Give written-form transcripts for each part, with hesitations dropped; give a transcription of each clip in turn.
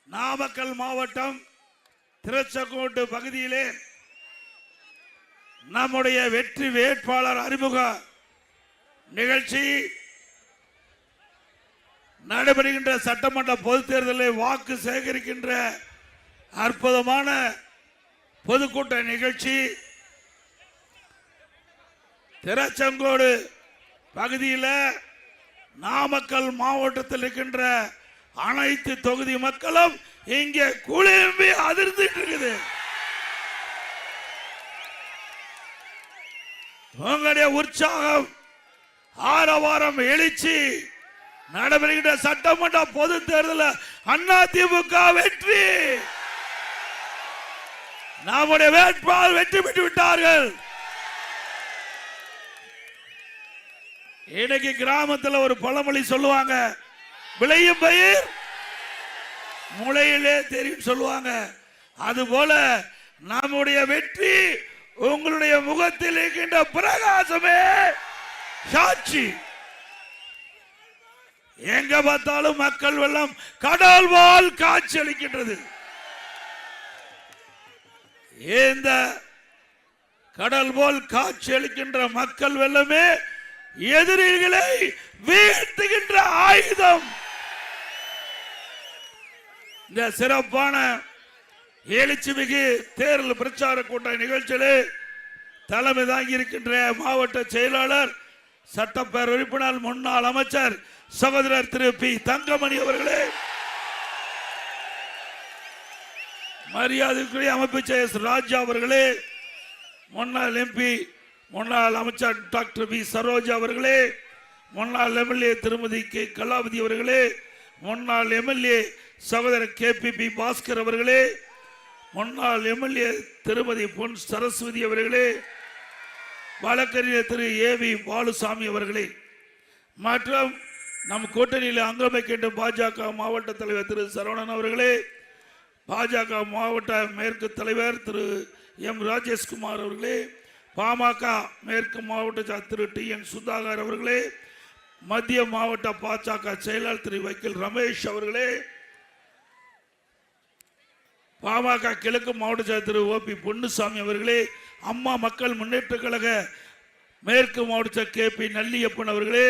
நாமக்கல் மாவட்டம் திருச்செங்கோட்டு பகுதியிலே நம்முடைய வெற்றி வேட்பாளர் அறிமுக நிகழ்ச்சி நடைபெறுகின்ற சட்டமன்ற பொதுத் தேர்தலில் வாக்கு சேகரிக்கின்ற அற்புதமான பொதுக்கூட்ட நிகழ்ச்சி திருச்செங்கோடு பகுதியில் நாமக்கல் மாவட்டத்தில் இருக்கின்ற அனைத்து தொகுதி மக்களும் இங்கே குளிர்ந்து அதிர்ந்துட்டு இருக்குது. உங்களுடைய உற்சாகம் ஆரவாரம் எழுச்சி நடைபெறுகின்ற சட்டமன்ற பொது தேர்தலில் அதிமுக வெற்றி. நம்முடைய வேட்பாளர் வெற்றி பெற்று விட்டார்கள். இன்னைக்கு கிராமத்தில் ஒரு பழமொழி சொல்லுவாங்க, விளையும் பயிர் முளையிலே தெரியும் சொல்லுவாங்க. அதுபோல நம்முடைய வெற்றி உங்களுடைய முகத்தில் இருக்கின்ற பிரகாசமே சாட்சி. எங்க பார்த்தாலும் மக்கள் வெள்ளம் கடல் போல் காட்சி அளிக்கின்றது. இந்த கடல் போல் காட்சி அளிக்கின்ற மக்கள் வெள்ளமே எதிரிகளை வீழ்த்துகின்ற ஆயுதம். இந்த சிறப்பான எழுச்சிமிகு தேர்தல் பிரச்சார கூட்ட நிகழ்ச்சியிலே தலைமை தாங்கி இருக்கின்ற மாவட்ட செயலாளர் சட்டப்பேரவை உறுப்பினர் முன்னாள் அமைச்சர் சகோதரர் திரு பி தங்கமணி அவர்களே, மரியாதைக்குரிய அமைப்பு செயலர் ராஜா அவர்களே, முன்னாள் எம்பி முன்னாள் அமைச்சர் டாக்டர் பி சரோஜா அவர்களே, முன்னாள் எம்எல்ஏ திருமதி கே கலாவதி அவர்களே, முன்னாள் எம்எல்ஏ சகோதரர் KPP பாஸ்கர் அவர்களே, முன்னாள் எம்எல்ஏ திருமதி பொன் சரஸ்வதி அவர்களே, வழக்கறிஞர் திரு AV பாலுசாமி அவர்களே, மற்றும் நம் கூட்டணியில் அங்கமைக்கின்ற பாஜக மாவட்ட தலைவர் திரு சரவணன் அவர்களே, பாஜக மாவட்ட மேற்கு தலைவர் திரு M ராஜேஷ்குமார் அவர்களே, பாமக மேற்கு மாவட்ட திரு TN சுதாகர் அவர்களே, மத்திய மாவட்ட பாஜக செயலாளர் திரு வைக்கல் ரமேஷ் அவர்களே, பாமக கிழக்கு மாவட்ட திரு OP பொன்னுசாமி அவர்களே, அம்மா மக்கள் முன்னேற்ற கழக மேற்கு மாவட்ட KP நல்லியப்பன் அவர்களே,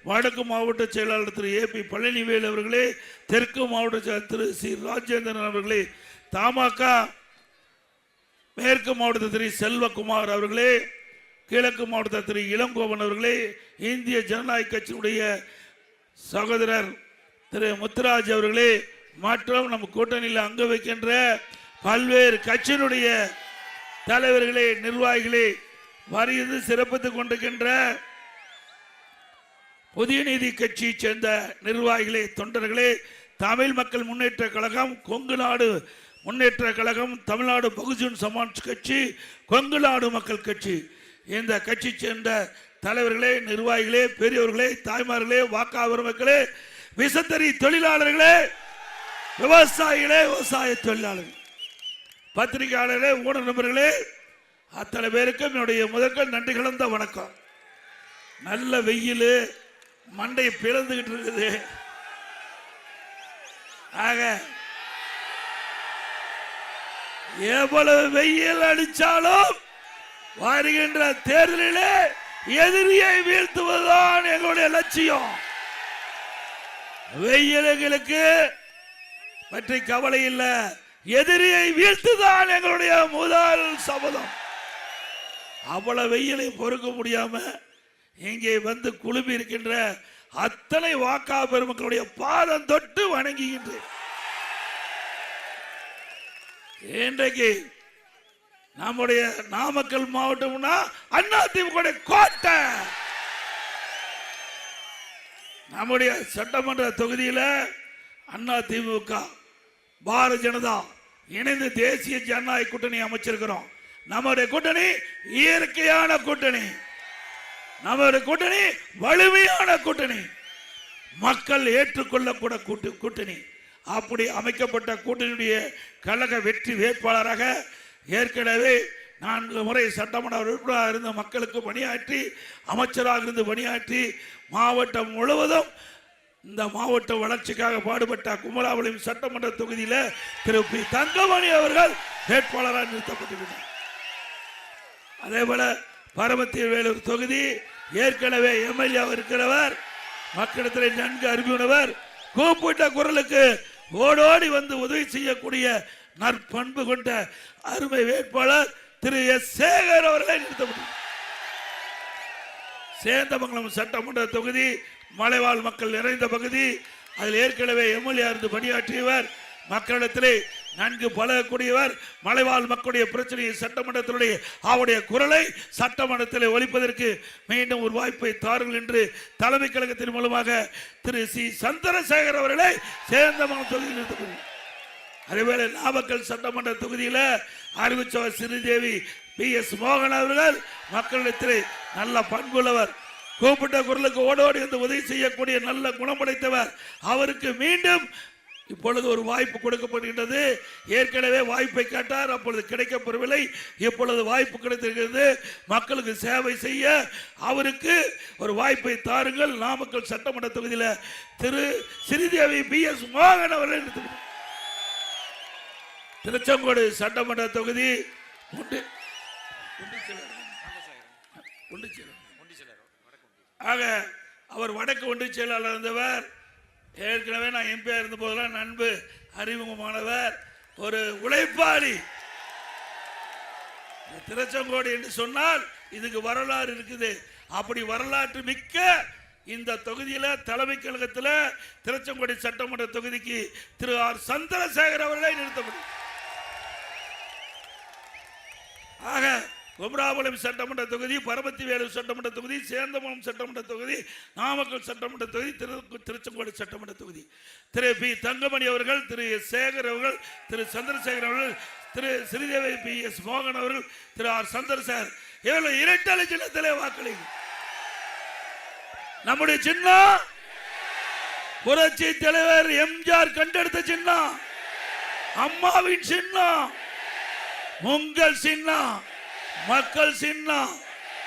வடக்கு மாவட்ட செயலாளர் திரு AP பழனிவேல் அவர்களே, தெற்கு மாவட்ட திரு C ராஜேந்திரன் அவர்களே, தமாக மேற்கு மாவட்ட திரு செல்வகுமார் அவர்களே, கிழக்கு மாவட்ட திரு இளங்கோவன் அவர்களே, இந்திய ஜனநாயக கட்சியினுடைய சகோதரர் திரு முத்துராஜ் அவர்களே, மற்றும் நம் கூட்டணியில் அங்க வைக்கின்ற பல்வேறு கட்சியினுடைய தலைவர்களே, நிர்வாகிகளே, வரிந்து சிறப்பித்துக் கொண்டிருக்கின்ற புதிய நீதி கட்சியை சேர்ந்த நிர்வாகிகளே, தொண்டர்களே, தமிழ் மக்கள் முன்னேற்ற கழகம், கொங்கு நாடு முன்னேற்ற கழகம், தமிழ்நாடு பகுஜன் சமாஜ் கட்சி, கொங்கு நாடு மக்கள் கட்சி, இந்த கட்சி சேர்ந்த தலைவர்களே, நிர்வாகிகளே, பெரியவர்களே, தாய்மார்களே, வாக்காளர் மக்களே, விசைத்தறி தொழிலாளர்களே, விவசாயிகளே, விவசாய தொழிலாளர்கள், பத்திரிகையாளர்களே, ஊடக நண்பர்களே, அத்தனை பேருக்கும் என்னுடைய முதற்கண் நன்றி கலந்த வணக்கம். நல்ல வெயில் மண்டையை பிளந்துகிட்டு இருக்குது. ஆக எவ்வளவு வெயில் அடிச்சாலும் வருகின்ற தேர்தலிலே எதிரியை வீழ்த்துவதுதான் எங்களுடைய லட்சியம். வெயில்களுக்கு பற்றி கவலை இல்லை, எதிரியை வீழ்த்துதான் எங்களுடைய முதல் சபதம். அவ்வளவு வெயிலை பொறுக்க முடியாம இங்கே வந்து குழுமி இருக்கின்ற அத்தனை வாக்கா பெருமக்களுடைய பாதம் தொட்டு வணங்குகின்றேன். இன்றைக்கு நம்முடைய நாமக்கல் மாவட்டம்னா அதிமுக கோட்டை. நம்முடைய சட்டமன்ற தொகுதியில் அதிமுக பாரதிய ஜனதா இணைந்து தேசிய ஜனநாயக கூட்டணி அமைச்சிருக்கிறோம். நம்முடைய கூட்டணி இயற்கையான கூட்டணி, நம்முடைய கூட்டணி வலிமையான கூட்டணி, மக்கள் ஏற்றுக்கொள்ளக்கூட கூட்டணி. அப்படி அமைக்கப்பட்ட கூட்டணியுடைய கழக வெற்றி வேட்பாளராக ஏற்கனவே 4 முறை சட்டமன்ற உறுப்பினராக இருந்த மக்களுக்கு பணியாற்றி, அமைச்சராக இருந்து பணியாற்றி, மாவட்டம் முழுவதும் இந்த மாவட்ட வளர்ச்சிக்காக பாடுபட்ட குமராபாளையம் சட்டமன்ற தொகுதியில திரு பி தங்கமணி அவர்கள் வேட்பாளராக நிறுத்தப்பட்டிருக்கிறார். அதே போல பரமத்தி வேலூர் தொகுதி ஏற்கனவே எம்எல்ஏ இருக்கிறவர், மக்களிடத்தில் நன்கு அறிவுள்ளவர், கூப்பிட்ட குரலுக்கு ஓடோடி வந்து உதவி செய்யக்கூடிய நற்பண்பு கொண்ட அருமை வேட்பாளர் திரு எஸ் சேகர் அவர்களை நிறுத்தப்பட்டார். சேந்தமங்கலம் சட்டமன்ற தொகுதி மலைவாழ் மக்கள் நிறைந்த பகுதி. அதில் ஏற்கனவே எம்எல்ஏ இருந்து பணியாற்றியவர், மக்களிடத்திலே நன்கு பழகக்கூடியவர். மலைவாழ் மக்களுடைய பிரச்சனையை சட்டமன்றத்தினுடைய அவருடைய குரலை சட்டமன்றத்தில் ஒலிப்பதற்கு மீண்டும் ஒரு வாய்ப்பை தாருங்கள் என்று தலைமை கழகத்தின் மூலமாக திரு சி சந்திரசேகர் அவர்களை சேந்தமங்கலம் தொகுதியில் நிறுத்தப்படுகிறார். அதேவேளை நாமக்கல் சட்டமன்ற தொகுதியில் அறிவிச்சவர் ஸ்ரீதேவி பி எஸ் மோகன் அவர்கள் மக்களிடத்தில் நல்ல பண்புள்ளவர், கூப்பிட்ட குரலுக்கு ஓடோடி வந்து உதவி செய்யக்கூடிய நல்ல குணப்படைத்தவர். அவருக்கு மீண்டும் இப்பொழுது ஒரு வாய்ப்பு கொடுக்கப்படுகின்றது. ஏற்கனவே வாய்ப்பை கேட்டார், அப்பொழுது கிடைக்கப்பெறவில்லை. இப்பொழுது வாய்ப்பு கிடைத்திருக்கிறது. மக்களுக்கு சேவை செய்ய அவருக்கு ஒரு வாய்ப்பை தாருங்கள். நாமக்கல் சட்டமன்ற தொகுதியில் திரு ஸ்ரீதேவி பி எஸ் மோகன் அவர்கள். திருச்செங்கோடு சட்டமன்ற தொகுதி ஆக அவர் வடக்கு ஒன்றிய செயலாளர் இருந்தவர். ஏற்கனவே நான் எம்பியா இருந்த போதெல்லாம் நண்பு அறிமுகமானவர், ஒரு உழைப்பாளி. திருச்செங்கோடு என்று சொன்னால் இதுக்கு வரலாறு இருக்குது. அப்படி வரலாற்று மிக்க இந்த தொகுதியில் தலைமை கழகத்தில் திருச்செங்கோடு சட்டமன்ற தொகுதிக்கு திரு ஆர் சந்திரசேகர் அவர்களை நிறுத்தப்படும். ஆக குமராபாளையம் சட்டமன்ற தொகுதி, பரமத்தி வேலூர் சட்டமன்ற தொகுதி, சேந்தமங்கலம் சட்டமன்ற தொகுதி, நாமக்கல் சட்டமன்ற தொகுதி, திருச்செங்கோடு சட்டமன்ற தொகுதி திரு பி தங்கமணி அவர்கள், திரு எஸ் சேகர் அவர்கள், திரு சந்திரசேகர் அவர்கள், திரு ஸ்ரீதேவி பி எஸ் மோகன் அவர்கள், திரு ஆர் சந்திரசேகர் இவர்கள் இரட்டை சின்னத்திலே வாக்களிங்க. நம்முடைய சின்னம் புரட்சி தலைவர் எம்ஜிஆர் கண்டெடுத்த சின்னம், அம்மாவின் சின்னம், உங்கள் சின்னம், மக்கள் சின்னம்,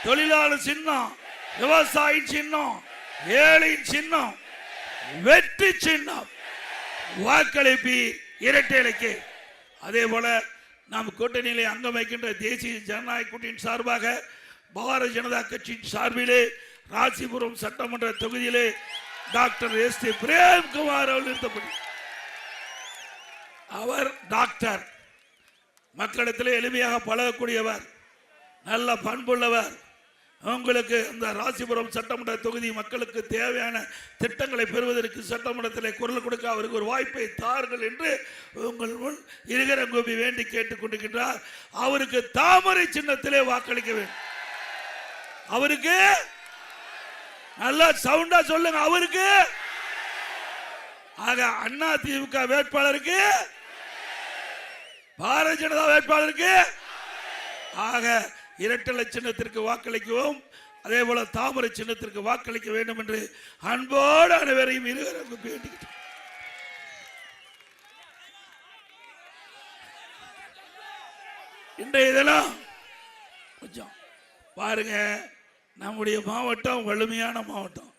தொழிலாளர் சின்னம், விவசாயி சின்னம், ஏழை சின்னம், வெற்றி சின்னம். வாக்களிப்பி இரட்டை இலக்கு. அதே போல நாம் கூட்டணியிலே அங்கம் வைக்கின்ற தேசிய ஜனநாயக கூட்டணியின் சார்பாக பாரதிய ஜனதா கட்சியின் சார்பிலே ராசிபுரம் சட்டமன்ற தொகுதியிலே டாக்டர் எஸ் டி பிரேம்குமார் அவர்கள் நிறுத்தப்பட்டார். அவர் டாக்டர், மக்களிடத்தில் எளிமையாக பழகக்கூடியவர், நல்ல பண்புள்ளவர். உங்களுக்கு இந்த ராசிபுரம் சட்டமன்ற தொகுதி மக்களுக்கு தேவையான திட்டங்களை பெறுவதற்கு சட்டமன்றத்தில் குரல் கொடுக்க அவருக்கு ஒரு வாய்ப்பை தாருங்கள் என்று உங்கள் முன் இருகர கோபி வேண்டி கேட்டுக் கொண்டிருக்கின்றார். அவருக்கு தாமரை சின்னத்திலே வாக்களிக்க வேண்டும். அவருக்கு நல்லா சவுண்டா சொல்லுங்க. அவருக்கு ஆக அண்ணா திமுக வேட்பாளருக்கு, பாரதிய ஜனதா வேட்பாளருக்கு ஆக இரட்டை சின்னத்திற்கு வாக்களிக்கவும், அதே போல தாமரை சின்னத்திற்கு வாக்களிக்க வேண்டும் என்று அன்போடு அனைவரையும் இருவரும் வேண்டிக்கிட்டு இன்றைய இதெல்லாம் கொஞ்சம் பாருங்க. நம்முடைய மாவட்டம் வலிமையான மாவட்டம்,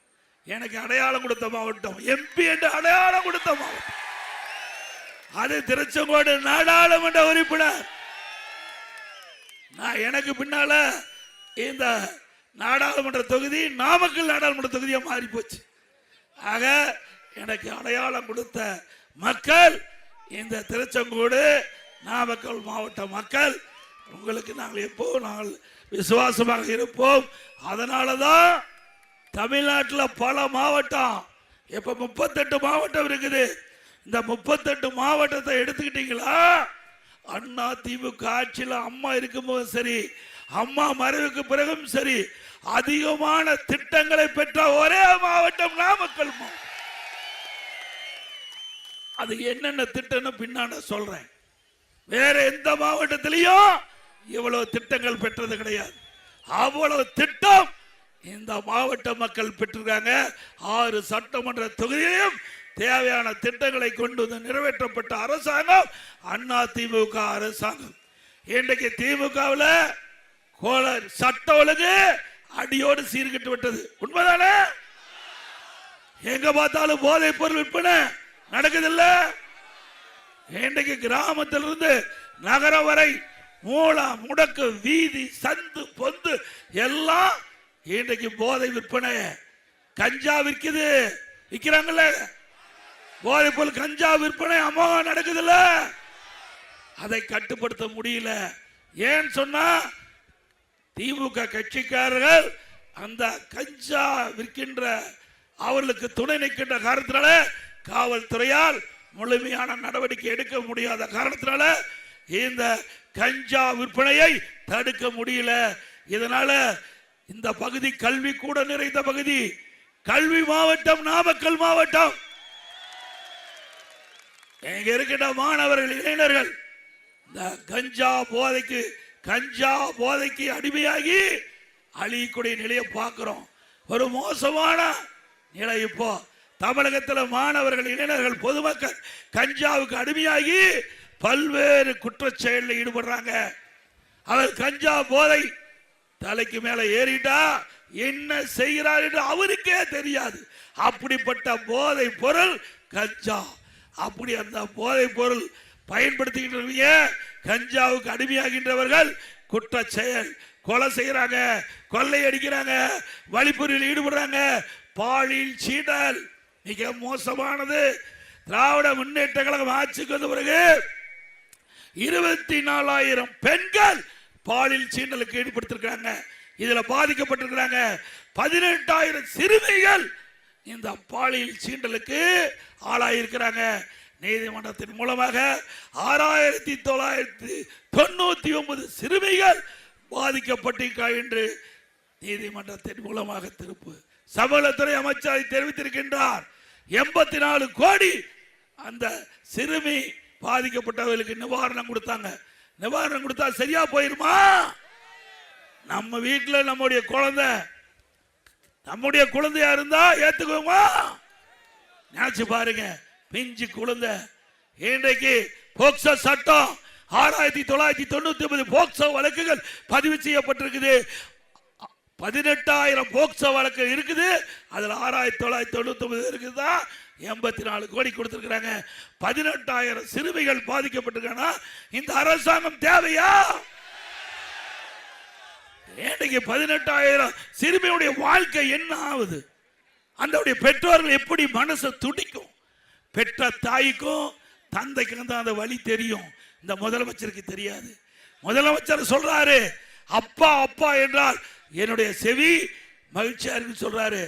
எனக்கு அடையாளம் கொடுத்த மாவட்டம், எம்பி என்று அடையாளம் கொடுத்த மாவட்டம். அது திருச்செங்கோடு நாடாளுமன்ற உறுப்பினர். நான் எனக்கு பின்னால இந்த நாடாளுமன்ற தொகுதி நாமக்கல் நாடாளுமன்ற தொகுதியா மாறி போச்சு. ஆக எனக்கு அடையாளம் கொடுத்த மக்கள் இந்த திருச்செங்கோடு நாமக்கல் மாவட்ட மக்கள். உங்களுக்கு நாங்கள் எப்போ நாங்கள் விசுவாசமாக இருப்போம். அதனாலதான் தமிழ்நாட்டில் பல மாவட்டம், இப்ப 38 மாவட்டம் இருக்குது. இந்த 38 மாவட்டத்தை எடுத்துக்கிட்டீங்களா, அண்ணா திமுக ஆட்சியில் அம்மா இருக்கும்போது சரி, அம்மா மறைவுக்கு பிறகும் சரி, அதிகமான திட்டங்களை பெற்ற ஒரே மாவட்டம் நாமக்கல் மாவட்டம். அது என்னென்ன திட்டம்னு பின்னாடி சொல்றேன். வேற எந்த மாவட்டத்திலையும் இவ்வளவு திட்டங்கள் பெற்றது கிடையாது. அவ்வளவு திட்டம் இந்த மாவட்ட மக்கள் பெற்றிருக்காங்க. 6 சட்டமன்ற தொகுதியிலும் தேவையான திட்டங்களை கொண்டு வந்து நிறைவேற்றப்பட்ட அரசாங்கம் அண்ணா திமுக அரசாங்கம். இன்றைக்கு திமுகவில் கோளாறு, சட்ட ஒழுங்கு அடியோடு சீர்கிட்டு விட்டது. உண்மைதானே? எங்க பார்த்தாலும் போதை பொருள் விற்பனை நடக்குது இல்ல. இன்றைக்கு கிராமத்திலிருந்து நகரம் வரை மூலா முடக்கு வீதி சந்து பொந்து எல்லாம் இன்றைக்கு போதை விற்பனை. கஞ்சா விற்குது, விற்கிறாங்கல்ல போதை பொருள், கஞ்சா விற்பனை அமோகம் நடக்குதுல்ல. அதை கட்டுப்படுத்த முடியல. ஏன் சொன்னா திமுக கட்சிக்காரர்கள் அந்த கஞ்சா விற்கின்ற அவர்களுக்கு துணை நிற்கின்ற காரணத்தினால காவல்துறையால் முழுமையான நடவடிக்கை எடுக்க முடியாத காரணத்தினால இந்த கஞ்சா விற்பனையை தடுக்க முடியல. இதனால இந்த பகுதி கல்வி கூட நிறைந்த பகுதி, கல்வி மாவட்டம் நாமக்கல் மாவட்டம். இங்க இருக்கின்ற மாணவர்கள் இளைஞர்கள் இந்த கஞ்சா போதைக்கு அடிமையாகி அழியக்கூடிய நிலையை பார்க்கிறோம். ஒரு மோசமான நிலை இப்போ தமிழகத்தில் மாணவர்கள் இளைஞர்கள் பொதுமக்கள் கஞ்சாவுக்கு அடிமையாகி பல்வேறு குற்றச் செயலில் ஈடுபடுறாங்க. அவர் கஞ்சா போதை தலைக்கு மேல ஏறிட்டா என்ன செய்கிறார் என்று அவருக்கே தெரியாது. அப்படிப்பட்ட போதை பொருள் கஞ்சா. அப்படி அந்த போதை பொருள் பயன்படுத்துகின்ற கஞ்சாவுக்கு அடிமையாகின்றவர்கள் குற்ற செயல், கொலை செய்யறாங்க, கொள்ளை அடிக்கிறாங்க, வழிப்பறியில் ஈடுபடுறாங்க, பாலியல் சீண்டல் மிக மோசமானது. திராவிட முன்னேற்ற கழகம் ஆட்சிக்கு வந்த பிறகு 24,000 பெண்கள் பாலியல் சீண்டலுக்கு ஈடுபடுத்திருக்காங்க. இதுல பாதிக்கப்பட்டிருக்கிறாங்க. 18,000 சிறுமிகள் இந்த பாலியல் சீண்டலுக்கு ஆளாயிருக்கிறாங்க. நீதிமன்றத்தின் மூலமாக 6,999 சிறுமிகள் பாதிக்கப்பட்டிருக்கிறார் என்று நீதிமன்றத்தின் மூலமாக தீர்ப்பு. சமூகத்துறை அமைச்சர் தெரிவித்திருக்கின்றார். 84 கோடி அந்த சிறுமி பாதிக்கப்பட்டவர்களுக்கு நிவாரணம் கொடுத்தாங்க. நிவாரணம் கொடுத்தா சரியா போயிருமா? நம்ம வீட்டில் நம்முடைய குழந்தையா இருந்தா ஏத்துக்குவோமா? நினைச்சு பாருங்க. பிஞ்சு குழந்தை. இன்றைக்கு போக்சோ சட்டம் 6,999 போக்சோ வழக்குகள் பதிவு செய்யப்பட்டிருக்குது. 18,000 போக்சோ வழக்கு இருக்குது. அதுல 6,999 இருக்குதா? 84 கோடி கொடுத்திருக்கிறாங்க. 18,000 சிறுமிகள் பாதிக்கப்பட்டிருக்காங்க. இந்த அரசாங்கம் தேவையா? இன்றைக்கு 18,000 சிறுமியுடைய வாழ்க்கை என்ன ஆகுது? அந்த பெற்றோர்கள் எப்படி மனசு துடிக்கும்? பெற்ற தாய்க்கும் தந்தைக்கும் தான் அந்த வழி தெரியும். இந்த முதலமைச்சருக்கு தெரியாது. முதலமைச்சர் சொல்றாரு அப்பா அப்பா என்றால் என்னுடைய செவி மகிழ்ச்சியா இருக்கு சொல்றாரு.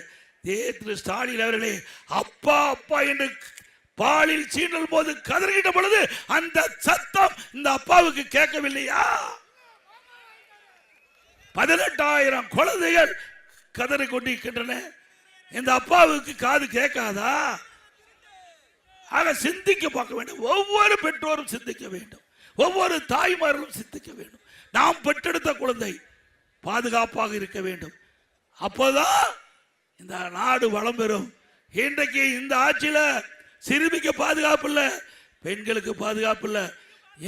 திரு ஸ்டாலின் அவர்களே, அப்பா அப்பா என்று பாலில் சீண்டல் போது கதறுகின்ற பொழுது அந்த சத்தம் இந்த அப்பாவுக்கு கேட்கவில்லையா? 18,000 குழந்தைகள் கதறி கொண்டிருக்கின்றன. இந்த அப்பாவுக்கு காது கேட்காதா? ஆக சிந்திக்க பார்க்க வேண்டும். ஒவ்வொரு பெற்றோரும் சிந்திக்க வேண்டும். ஒவ்வொரு தாய்மார்களும் சிந்திக்க வேண்டும். நாம் பெற்றெடுத்த குழந்தை பாதுகாப்பாக இருக்க வேண்டும். அப்போதான் இந்த நாடு வளம் பெறும். இன்றைக்கு இந்த ஆட்சியில சிறுமிக்கு பாதுகாப்பு இல்லை, பெண்களுக்கு பாதுகாப்பு இல்லை.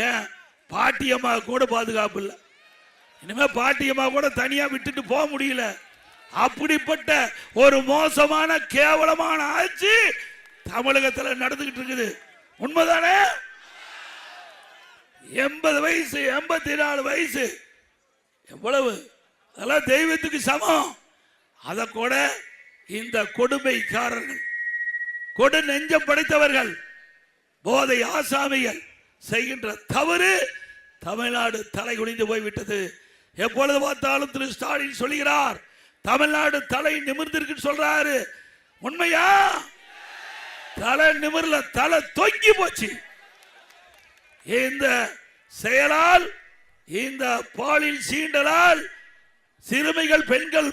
ஏன் பாட்டியம்மா கூட பாதுகாப்பு இல்லை. இனிமே பாட்டியம்மா கூட தனியா விட்டுட்டு போக முடியல. அப்படிப்பட்ட ஒரு மோசமான கேவலமான ஆட்சி தமிழகத்தில் நடந்துகிட்டு இருக்குது. உண்மைதானே? 80 வயசு 84 வயசு எவ்வளவு? அதெல்லாம் தெய்வத்துக்கு சமம். அத கூட இந்த கொடுமைக்காரர்கள், கொடு நெஞ்சம் படைத்தவர்கள், போதை ஆசாமிகள் செய்கின்ற தவறு தமிழ்நாடு தலை குனிந்து போய்விட்டது. எப்பொழுது பார்த்தாலும் திரு ஸ்டாலின் சொல்கிறார் தமிழ்நாடு தலை நிமிர்ந்திருக்கு சொல்றாரு. உண்மையா? தலை நிமிர்ல, தலை தொங்கி போச்சு. இந்த செயலால், இந்த பாலியல் சீண்டலால் சிறுமிகள், பெண்கள்,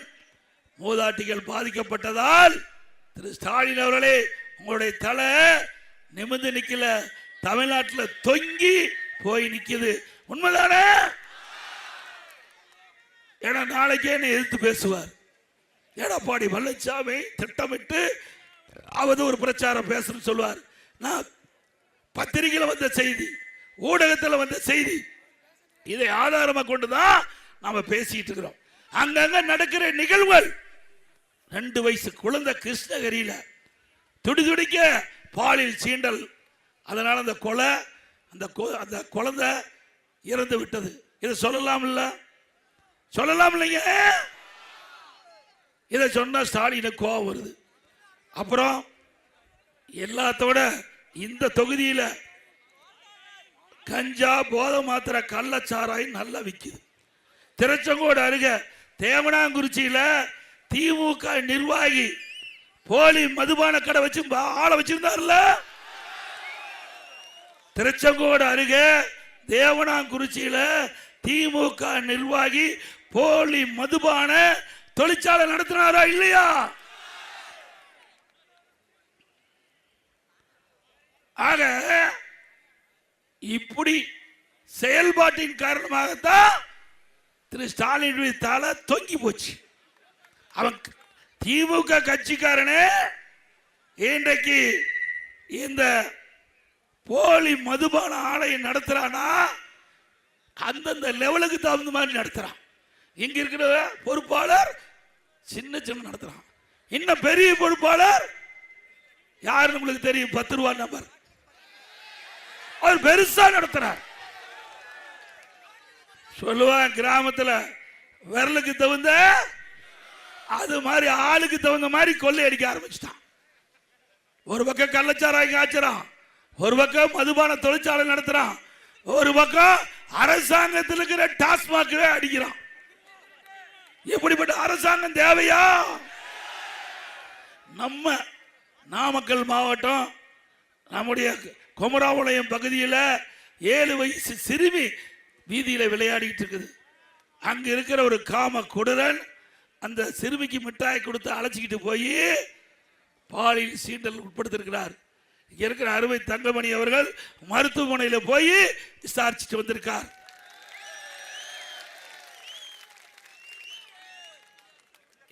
மூதாட்டிகள் பாதிக்கப்பட்டதால் திரு ஸ்டாலின் அவர்களே, உங்களுடைய தலை நிமிர்ந்து நிக்கல, தமிழ்நாட்டில் தொங்கி போய் நிக்குது. உண்மைதானே? ஏன்னா நாளைக்கே என்னை எதிர்த்து பேசுவார். எடப்பாடி பழனிசாமி திட்டமிட்டு அவதூறு பிரச்சாரம் பேசணும்னு சொல்வார். நான் பத்திரிகையில் வந்த செய்தி, ஊடகத்தில் வந்த செய்தி, இதை ஆதாரமாக கொண்டுதான் நாம பேசிட்டு இருக்கிறோம். அங்கங்க நடக்கிற நிகழ்வுகள். 2 வயசு குழந்தை கிருஷ்ணகிரியில துடிதுடிக்க பாலில் சீண்டல். அதனால அந்த கொலை அந்த குழந்தை இறந்து விட்டது. இதை சொல்லலாம் இல்ல? சொல்லலாம் இல்லைங்க? இதை சொன்னா ஸ்டாலினுக்கு கோபம் வருது. அப்புறம் எல்லாத்தோட இந்த தொகுதியில கஞ்சா, போதை மாத்திரை, கள்ளச்சாராய் நல்லா விக்குது. திருச்செங்கோடு அருகே தேவனாங்குறிச்சியில திமுக நிர்வாகி போலி மதுபான கடை வச்சு ஆளை வச்சிருந்தார்ல. திருச்செங்கோடு அருகே தேவனாங்குறிச்சியில திமுக நிர்வாகி போலி மதுபான தொழிற்சாலை நடத்தினாரா இல்லையா? ஆக இப்படி செயல்பாட்டின் காரணமாகத்தான் திரு ஸ்டாலின் தலை தொங்கி போச்சு. அவன் திமுக கட்சிக்காரனே இன்றைக்கு இந்த போலி மதுபான ஆலையை நடத்துறானா அந்தந்த லெவலுக்கு தகுந்த மாதிரி நடத்துறான். இங்க இருக்கிற பொறுப்பாளர் சின்ன சின்ன நடத்துறான். இன்னும் பெரிய பொறுப்பாளர் யாருன்னு உங்களுக்கு தெரியும், 10 ரூபாய் நம்பர், அவர் பெருசா நடத்துறார். சொல்லுவாங்க கிராமத்துல விரலுக்கு தகுந்த அது மாதிரி ஆளுக்கு தகுந்த மாதிரி கொள்ளை அடிக்க ஆரம்பிச்சுட்டான். ஒரு பக்கம் கள்ளச்சாராய் காய்ச்சறான், ஒரு பக்கம் மதுபான தொழிற்சாலை நடத்துறான், ஒரு பக்கம் அரசாங்கத்தில் இருக்கிற டாஸ்மாகவே அடிக்கிறான். எப்படிப்பட்ட அரசாங்கம் தேவையா? நம்ம நாமக்கல் மாவட்டம் நம்முடைய குமராபாளையம் பகுதியில் 7 வயசு சிறுமி வீதியில் விளையாடிட்டு இருக்குது. அங்க இருக்கிற ஒரு காம கொடூரன் அந்த சிறுமிக்கு மிட்டாய் கொடுத்து அழைச்சிக்கிட்டு போய் பாலியல் சீண்டல் உட்படுத்திருக்கிறார். இங்க இருக்கிற அருமை தங்கமணி அவர்கள் மருத்துவமனையில் போய் விசாரிச்சுட்டு வந்திருக்கார்.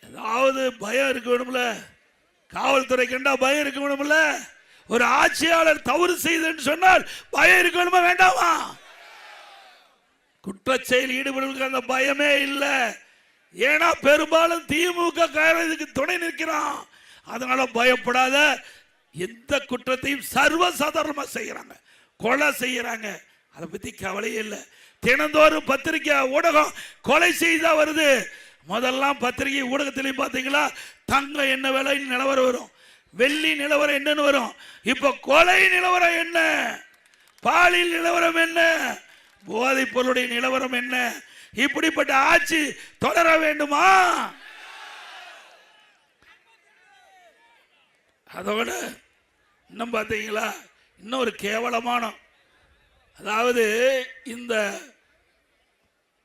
ஏதாவது பயம் இருக்க வேணும்ல, காவல்துறை கண்டா பயம் இருக்க வேணும்ல, ஒரு ஆட்சியாளர் தவறு செய்தன்னு சொன்னால் பயம் இருக்க வேணுமா வேண்டாமா? குற்றச்செயல் ஈடுபடுவதற்கு அந்த பயமே இல்லை. ஏன்னா பெரும்பாலும் திமுக இதுக்கு துணை நிற்கிறான். அதனால பயப்படாத. எந்த குற்றத்தையும் சர்வசாதாரணமா செய்யறாங்க, கொலை செய்யறாங்க, அதை பத்தி கவலையே இல்லை. தினந்தோறும் பத்திரிகை ஊடகம் கொலை செய்தா வருது. முதல்லாம் பத்திரிகை ஊடகத்திலையும் பாத்தீங்களா தங்கம் என்ன விலை நிலவரம் வரும், வெள்ளி நிலவரம் என்னன்னு வரும். இப்ப கொலை நிலவரம் என்ன, பாலியல் நிலவரம் என்ன, போதைப் பொருளுடைய நிலவரம் என்ன? இப்படிப்பட்ட ஆட்சி தொடர வேண்டுமா? அதோட இன்னும் பார்த்தீங்களா இன்னொரு கேவலமான, அதாவது இந்த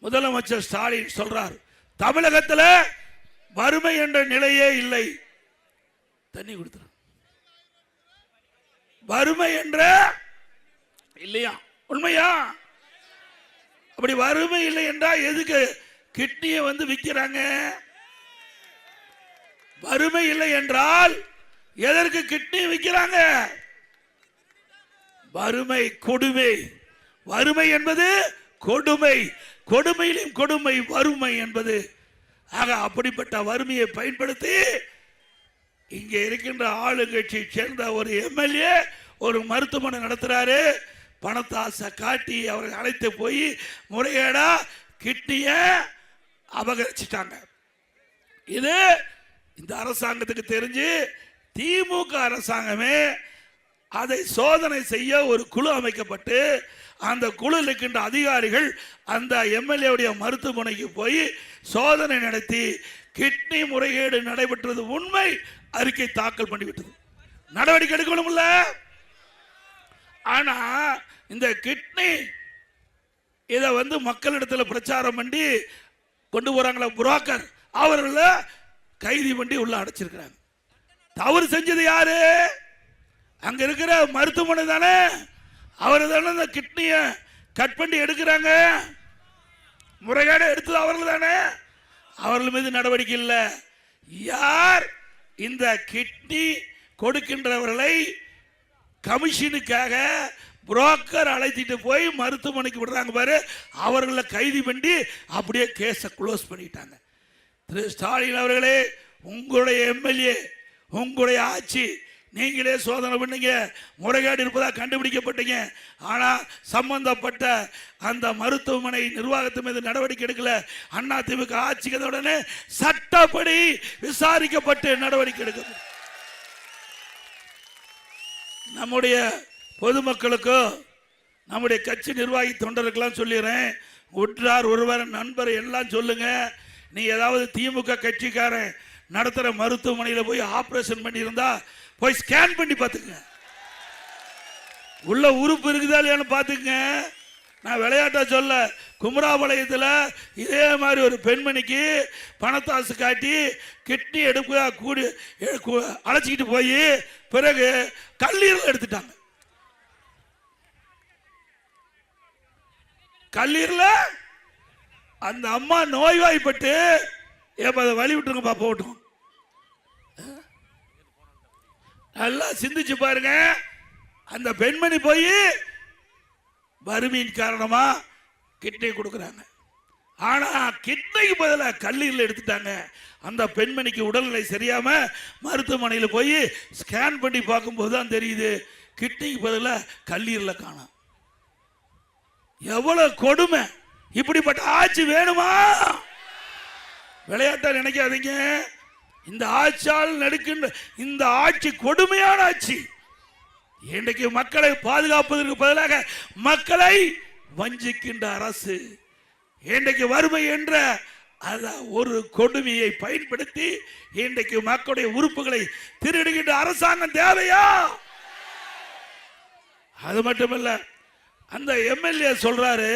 முதலமைச்சர் ஸ்டாலின் சொல்றார் தமிழகத்தில் வறுமை என்ற நிலையே இல்லை. தண்ணி கொடுத்துரு, வறுமை என்ற இல்லையா? உண்மையா? அப்படி வறுமை இல்லை என்றால் எதுக்கு கிட்னியை வந்து விற்கிறாங்க? வறுமை இல்லை என்றால் எதற்கு கிட்னி விற்கிறாங்க? வறுமை கொடுமை, வறுமை என்பது கொடுமை, கொடுமையிலும் கொடுமை வறுமை என்பது. ஆக அப்படிப்பட்ட வறுமையை பயன்படுத்தி இங்கே இருக்கின்ற ஆளுங்கட்சியை சேர்ந்த ஒரு எம்எல்ஏ ஒரு மருத்துவமனை நடத்துறாரு. பணத்தாசை காட்டி அவரை அழைத்து போய் முறைகேடா கிட்னிய அபகரிச்சிட்டாங்க. இது இந்த அரசாங்கத்துக்கு தெரிஞ்சு திமுக அரசாங்கமே அதை சோதனை செய்ய ஒரு குழு அமைக்கப்பட்டு அந்த குழு இருக்கின்ற அதிகாரிகள் அந்த எம்எல்ஏ மருத்துவமனைக்கு போய் சோதனை நடத்தி கிட்னி முறைகேடு நடைபெற்றது உண்மை அறிக்கை தாக்கல் பண்ணிவிட்டது. நடவடிக்கை எடுக்கணும்ல. ஆனா இந்த கிட்னி இதை வந்து மக்களிடத்தில் பிரச்சாரம் பண்ணி கொண்டு போறாங்களா புரோக்கர், அவர்கள கைதி பண்ணி உள்ள அடைச்சிருக்கிறாங்க. தவறு செஞ்சது யாரு? அங்க இருக்கிற மருத்துவமனை தானே. அவர் தானே இந்த கிட்னிய கட் பண்ணி எடுக்கிறாங்க. முறைகேடு எடுத்தது அவர்கள் தானே. அவர்கள் மீது நடவடிக்கை இல்லை. யார் இந்த கிட்னி கொடுக்கின்றவர்களை கமிஷனுக்காக புரோக்கர் அழைத்திட்டு போய் மருத்துவமனைக்கு விடுறாங்க பாரு, அவர்களை கைது பண்ணி அப்படியே கேஸை க்ளோஸ் பண்ணிட்டாங்க. திரு ஸ்டாலின் அவர்களே, உங்களுடைய எம்எல்ஏ, உங்களுடைய ஆட்சி நீங்களே சோதனை பண்ணீங்க, முறைகேடு இருப்பதாக கண்டுபிடிக்கப்பட்டீங்க. ஆனால் சம்பந்தப்பட்ட அந்த மருத்துவமனை நிர்வாகத்து மீது நடவடிக்கை எடுக்கல. அதிமுக ஆட்சிக்கு உடனே சட்டப்படி விசாரிக்கப்பட்டு நடவடிக்கை எடுக்கப்படும். நம்முடைய பொதுமக்களுக்கும் நம்முடைய கட்சி நிர்வாகி தொண்டருக்கெல்லாம் சொல்லிடுறேன், உற்றார் ஒருவர் நண்பர் எல்லாம் சொல்லுங்க. நீ ஏதாவது திமுக கட்சிக்காரன் நடத்துகிற மருத்துவமனையில் போய் ஆப்ரேஷன் பண்ணியிருந்தா போய் ஸ்கேன் பண்ணி பார்த்துக்குங்க, உள்ள உறுப்பு இருக்குதா இல்லையான்னு பார்த்துக்குங்க. நான் விளையாட்டா சொல்ல, குமராபாளையத்தில் இதே மாதிரி ஒரு பெண்மணிக்கு பணத்தாசு காட்டி கிட்னி எடுக்க கூடி அழைச்சிக்கிட்டு போய் பிறகு கல்லீரல் எடுத்துட்டாங்க. கல்லீரல் அந்த அம்மா நோய்வாய்ப்பட்டு அதை வழி விட்டுருங்கப்பா போட்டோம். நல்லா சிந்திச்சு பாருங்க. அந்த பெண்மணி போய் வறுமையின் காரணமா கிட்னி கொடுக்குறாங்க. ஆனா கிட்னிக்கு பதிலாக கல்லீரல் எடுத்துட்டாங்க. அந்த பெண்மணிக்கு உடல்நிலை சரியாம மருத்துவமனையில் போய் ஸ்கேன் பண்ணி பார்க்கும்போது தான் தெரியுது கிட்னிக்கு பதிலாக கல்லீரல காணோம். எவ்வளவு கொடுமை! இப்படிப்பட்ட ஆட்சி வேணுமா? விளையாட்டா நினைக்காதீங்க. இந்த ஆட்சியால் நடுக்கின்ற இந்த ஆட்சி கொடுமையான ஆட்சி. இன்றைக்கு மக்களை பாதுகாப்பதற்கு பதிலாக மக்களை வஞ்சிக்கின்ற அரசு. இன்றைக்கு வறுமை என்ற ஒரு கொடுமையை பயன்படுத்தி இன்றைக்கு மக்களுடைய உறுப்புகளை திருடுகின்ற அரசாங்கம் தேவையா? அது மட்டுமல்ல, அந்த எம்எல்ஏ சொல்றாரு,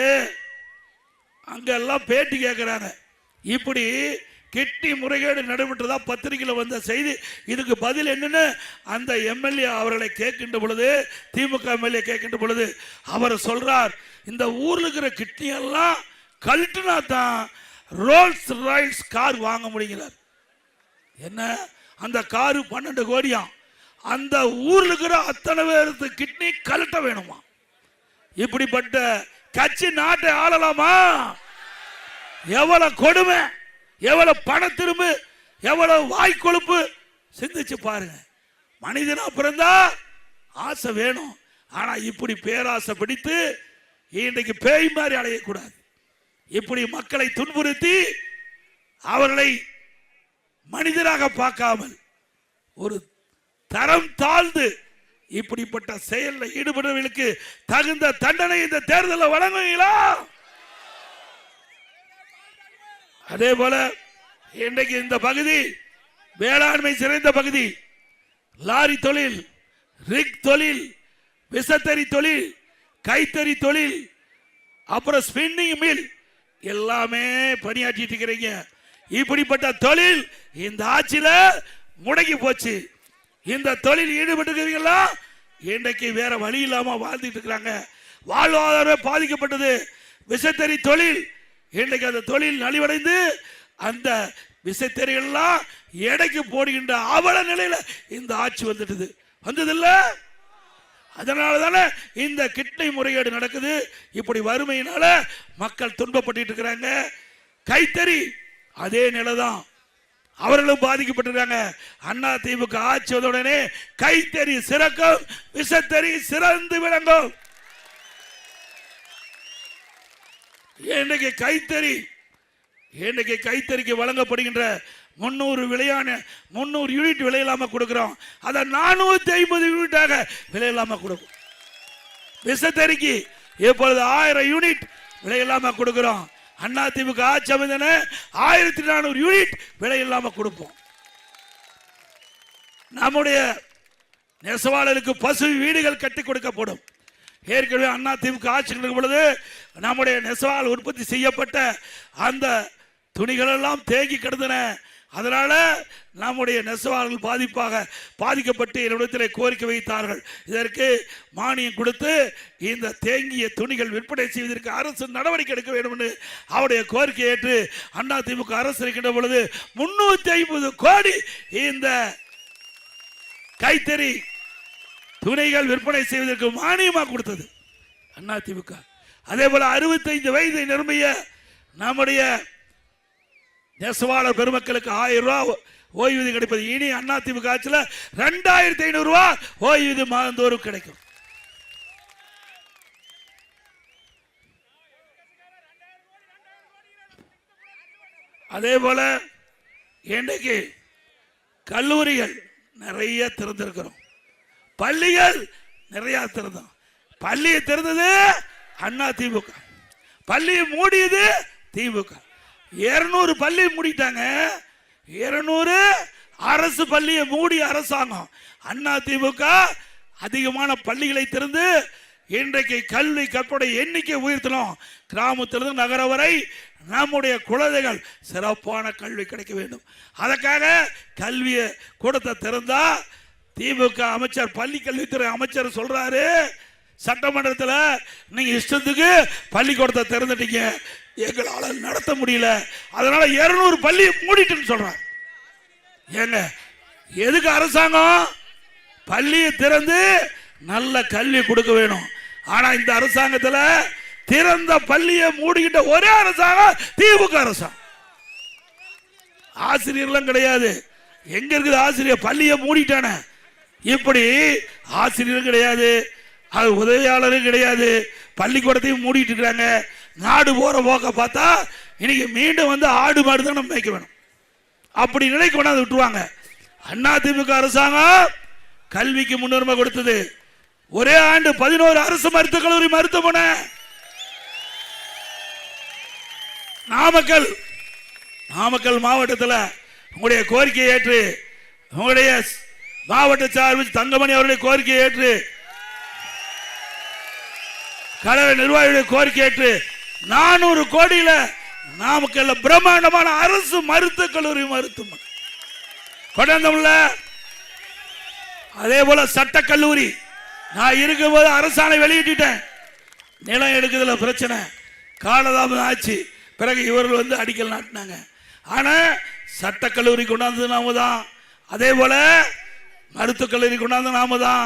அங்கெல்லாம் பேட்டி கேட்கிறாங்க, இப்படி கிட்னி முறைகேடு நடைபெற்றதா பத்திரிகையில் வந்த செய்தி, இதுக்கு பதில் என்னன்னு அந்த எம்எல்ஏ அவர்களை கேட்கின்ற பொழுது, திமுக எம்எல்ஏ கேட்கின்ற பொழுது அவர் சொல்றார், இந்த ஊர்ல இருக்கிற கிட்னி எல்லாம் கழட்டினா தான் ரோல்ஸ் ராய்ஸ் கார் வாங்க முடிகிறார். என்ன, அந்த காரு 12 கோடியாம். அந்த ஊர்ல இருக்கிற அத்தனை பேருக்கு கிட்னி கழட்ட வேணுமா? இப்படிப்பட்ட கட்சி நாட்டை ஆளலாமா? எவ்வளவு கொடுமை, எவ்வளவு பண திரும்பு, எவ்வளவு வாய் கொழுப்பு! சிந்திச்சு பாருங்க. மனிதனா பிறந்தா ஆசை வேணும். ஆனா இப்படி பேராசை பிடித்து இன்றைக்கு பேய் மாதிரி அடையக்கூடாது. இப்படி மக்களை துன்புறுத்தி அவர்களை மனிதராக பார்க்காமல் ஒரு தரம் தாழ்ந்து இப்படிப்பட்ட செயலில் ஈடுபடுவதற்கு தகுந்த தண்டனை இந்த தேர்தலில் வழங்குவீங்களா? அதே போல இன்றைக்கு இந்த பகுதி வேளாண்மை சிறந்த பகுதி. லாரி தொழில், ரிக் தொழில், விசத்தறி தொழில், கைத்தறி தொழில், அப்புறம் ஸ்பின்னிங் மில் எல்லாமே பணியாற்றிட்டு இருக்கிறீங்க. இப்படிப்பட்ட தொழில் இந்த ஆட்சியில முடங்கி போச்சு. இந்த தொழில் ஈடுபட்டிருக்கிறீங்களா? இன்றைக்கு வேற வழி இல்லாம வாழ்ந்துட்டு இருக்கிறாங்க. வாழ்வாதாரம் பாதிக்கப்பட்டது. விசத்தறி தொழில் இன்றைக்கு அந்த தொழில் நலிவடைந்து அந்த விசைத்தறிகள்லாம் எடைக்கு போடுகின்ற அவல நிலையில இந்த ஆட்சி வந்துட்டது. வந்ததில்ல? அதனால தானே இந்த கிட்னி முறைகேடு நடக்குது. இப்படி வறுமையினால மக்கள் துன்பப்பட்டு இருக்கிறாங்க. கைத்தறி அதே நிலைதான், அவர்களும் பாதிக்கப்பட்டிருக்காங்க. அண்ணா திமுக ஆட்சி வந்தவுடனே கைத்தறி சிறக்கும், விசைத்தறி சிறந்து விளங்கும். இன்றைக்கு கைத்தறிக்கு வழங்கப்படுகின்ற 300 யூனிட் விலையில்லாம கொடுக்கிறோம். அதை 450 யூனிட்டாக விலையில்லாம கொடுக்கும். விசைத்தறிக்கு இப்பொழுது 1000 யூனிட் விலையில்லாம கொடுக்கிறோம். அண்ணா திமுக ஆட்சி அமைந்தன 1400 யூனிட் விலையில்லாம கொடுப்போம். நம்முடைய நெசவாளருக்கு பசு வீடுகள் கட்டி கொடுக்கப்படும். ஏற்கனவே அண்ணா திமுக ஆட்சி இருக்கும் பொழுது நம்முடைய நெசவால் உற்பத்தி செய்யப்பட்ட அந்த துணிகள் எல்லாம் தேங்கி கிடந்தன. அதனால நம்முடைய நெசவாளர்கள் பாதிக்கப்பட்டு என்னிடத்தில் கோரிக்கை வைத்தார்கள். இதற்கு மானியம் கொடுத்து இந்த தேங்கிய துணிகள் விற்பனை செய்வதற்கு அரசு நடவடிக்கை எடுக்க வேண்டும் என்று அவருடைய கோரிக்கை ஏற்று அண்ணா திமுக அரசு இருக்கின்ற பொழுது 350 கோடி இந்த கைத்தறி துணிகள் விற்பனை செய்வதற்கு மானியமாக கொடுத்தது அண்ணா திமுக. அதே போல 65 வயதை நிரம்பிய நம்முடைய நெசவாளர் பெருமக்களுக்கு 1000 ரூபாய் ஓய்வூதியம் கிடைப்பது. இனி அதிமுக ஆட்சியில் 2500 ரூபாய் ஓய்வூதியம் மாதந்தோறும் கிடைக்கும். அதே போல இன்றைக்கு கல்லூரிகள் நிறைய திறந்திருக்கிறோம், பள்ளிகள் நிறைய திறந்தோம். பள்ளியை திறந்தது அதிமுக, பள்ளியை மூடியது திமுக. 200 பள்ளி மூடிட்டாங்க, 200 அரசு பள்ளியை மூடிய அரசாங்கம். அதிமுக அதிகமான பள்ளிகளை திறந்து இன்றைக்கு கல்வி கற்புடைய எண்ணிக்கை உயர்த்தணும். கிராமத்திலிருந்து நகர வரை நம்முடைய குழந்தைகள் சிறப்பான கல்வி கிடைக்க வேண்டும். அதற்காக கல்வியை கூடத்தை திறந்தா திமுக அமைச்சர், பள்ளி கல்வித்துறை அமைச்சர் சொல்றாரு, சட்டமன்றத்தில் நீங்க இஷ்டத்துக்கு பள்ளிக்கூடத்தை திறந்துட்டீங்க, எங்களால் நடத்த முடியல, அதனால 200 பள்ளி மூடிட்டுன்னு சொல்றாங்க. ஏங்க எதுக்கு அரசாங்கம் பள்ளியை திறந்து நல்ல கல்வி கொடுக்க வேணும். ஆனா இந்த அரசாங்கத்தில் திறந்த பள்ளியை மூடிக்கிட்ட ஒரே அரசாங்கம் திமுக அரசாங்கம். ஆசிரியர்களும் கிடையாது. எங்க இருக்குது ஆசிரியர்? பள்ளியை மூடிட்டான. இப்படி ஆசிரியரும் கிடையாது, அது உதவியாளரும் கிடையாது, பள்ளிக்கூடத்தையும் மூடிட்டு இருக்காங்க. நாடு போற போக்க பார்த்தா இன்னைக்கு மீண்டும் வந்து ஆடு மாடு தான் நம்ம மேய்க்க வேணும், அப்படி நிலை கொண்டாந்து விட்டுருவாங்க. அதிமுக அரசாங்கம் கல்விக்கு முன்னுரிமை கொடுத்தது. ஒரே ஆண்டு 11 அரசு மருத்துவக் கல்லூரி மருத்துவமனை. நாமக்கல் மாவட்டத்தில் உங்களுடைய கோரிக்கையை ஏற்று, உங்களுடைய மாவட்ட சார்பில் தங்கமணி அவருடைய கோரிக்கையை ஏற்று, கழக நிர்வாகிகளுடைய கோரிக்கை ஏற்று 400 கோடியில நாமக்கல்ல பிரம்மாண்டமான அரசு மருத்துவக் கல்லூரி மருத்துவமனை கொண்டாந்தோம்ல. அதே போல சட்ட கல்லூரி நான் இருக்கும்போது அரசாணை வெளியிட்டேன். நிலம் எடுக்கிறதுல பிரச்சனை, காலதாமதம் ஆச்சு. பிறகு இவர்கள் வந்து அடிக்கல் நாட்டினாங்க. ஆனா சட்டக்கல்லூரி கொண்டாந்தது நாம தான். அதே போல மருத்துவக் கல்லூரி கொண்டாந்து நாம தான்.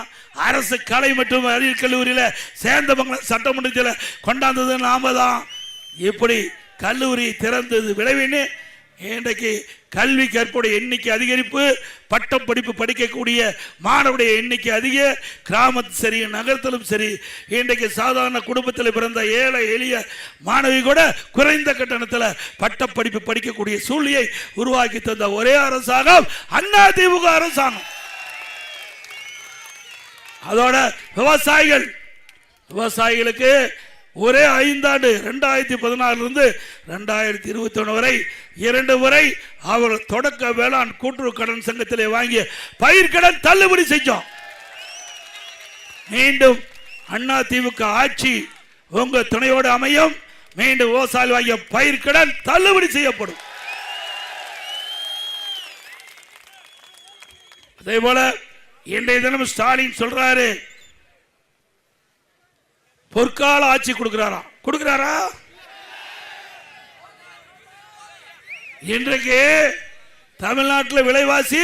அரசு கலை மற்றும் அறிவியல் கல்லூரியில சேந்தமங்கலம் சட்டமன்றத்தில் கொண்டாந்தது நாம தான். இப்படி கல்லூரி திறந்தது விளைவின்னு இன்றைக்கு கல்வி கற்புடைய எண்ணிக்கை அதிகரிப்பு, பட்டம் படிப்பு படிக்கக்கூடிய மாணவருடைய எண்ணிக்கை அதிக. கிராமத்தில் சரி நகரத்திலும் சரி இன்றைக்கு சாதாரண குடும்பத்தில் பிறந்த ஏழை எளிய மாணவி கூட குறைந்த கட்டணத்தில் பட்ட படிப்பு படிக்கக்கூடிய சூழ்நிலையை உருவாக்கி தந்த ஒரே அரசாங்கம் அதிமுக அரசாங்கம். அதோட விவசாயிகளுக்கு ஒரே 5 ஆண்டு 2016 இருந்து 2021 வரை 2 முறை அவர்கள் தொடக்க வேளாண் கூட்டுறவு கடன் சங்கத்திலே வாங்கிய பயிர்கடன் தள்ளுபடி செஞ்சோம். மீண்டும் அதிமுக ஆட்சி உங்க துணையோடு அமையும். மீண்டும் விவசாயிகள் வாங்கிய பயிர்கடன் தள்ளுபடி செய்யப்படும். அதே போல இன்றைய தினம் ஸ்டாலின் சொல்றாரு, பொற்கால ஆட்சி கொடுக்கிறாரா? இன்றைக்கு தமிழ்நாட்டில் விலைவாசி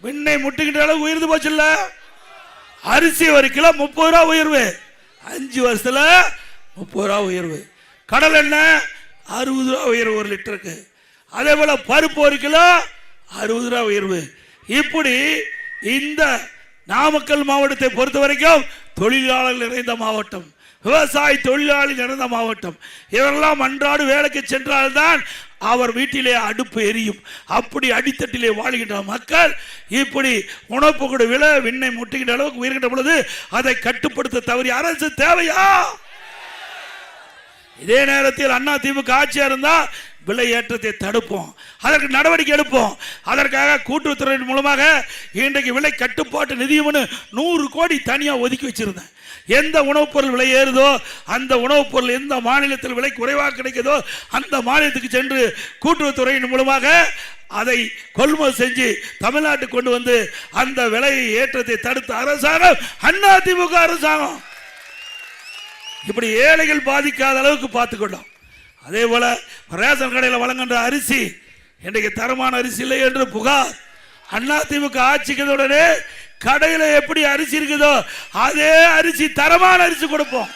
விண்ணை முட்டுகின்ற அளவு உயர்ந்து போச்சு. இல்ல அரிசி 1 கிலோ 30 ரூபா உயர்வு, 5 வருஷத்துல 30 ரூபா உயர்வு. கடல் எண்ணெய் 60 ரூபா உயர்வு 1 லிட்டருக்கு. அதே போல பருப்பு 1 கிலோ 60 ரூபா உயர்வு. இப்படி இந்த நாமக்கல் மாவட்டத்தை பொறுத்த வரைக்கும் தொழிலாளர்கள் நிறைந்த மாவட்டம், விவசாய தொழிலாளி நிறைந்த மாவட்டம். இவரெல்லாம் அன்றாடு வேலைக்கு சென்றால்தான் அவர் வீட்டிலே அடுப்பு எரியும். அப்படி அடித்தட்டிலே வாழ்கின்ற மக்கள் இப்படி உணவு விலை விண்ணை முட்டுகின்ற அளவுக்கு உயர்கின்ற பொழுது அதை கட்டுப்படுத்த தவறி அரசு தேவையா? இதே நேரத்தில் அதிமுக ஆட்சியா இருந்தா விலை ஏற்றத்தை தடுப்போம், அதற்கு நடவடிக்கை எடுப்போம். அதற்காக கூட்டுறவுத்துறை மூலமாக இன்றைக்கு விலை கட்டுப்பாட்டு நிதியம்னு 100 கோடி தனியா ஒதுக்கி வச்சிருந்தேன். எந்த உணவுப் பொருள் விலை ஏறுதோ அந்த உணவுப் பொருள் எந்த மாநிலத்தில் விலை குறைவாக கிடைக்குதோ அந்த மாநிலத்துக்கு சென்று கூட்டுறவுத்துறையின் மூலமாக அதை கொள்முதல் செஞ்சு தமிழ்நாட்டுக்கு கொண்டு வந்து அந்த விலை ஏற்றத்தை தடுத்த அரசாங்கம் அதிமுக அரசாங்கம். இப்படி ஏழைகள் பாதிக்காத அளவுக்கு பார்த்துக்கொண்டோம். அதே போல ரேஷன் கடையில் வழங்குகின்ற அரிசி இன்றைக்கு தரமான அரிசி இல்லை என்று புகார். அதிமுக ஆட்சிக்கிறதுடனே கடையில் எப்படி அரிசி இருக்குதோ அதே அரிசி தரமான அரிசி கொடுப்போம்.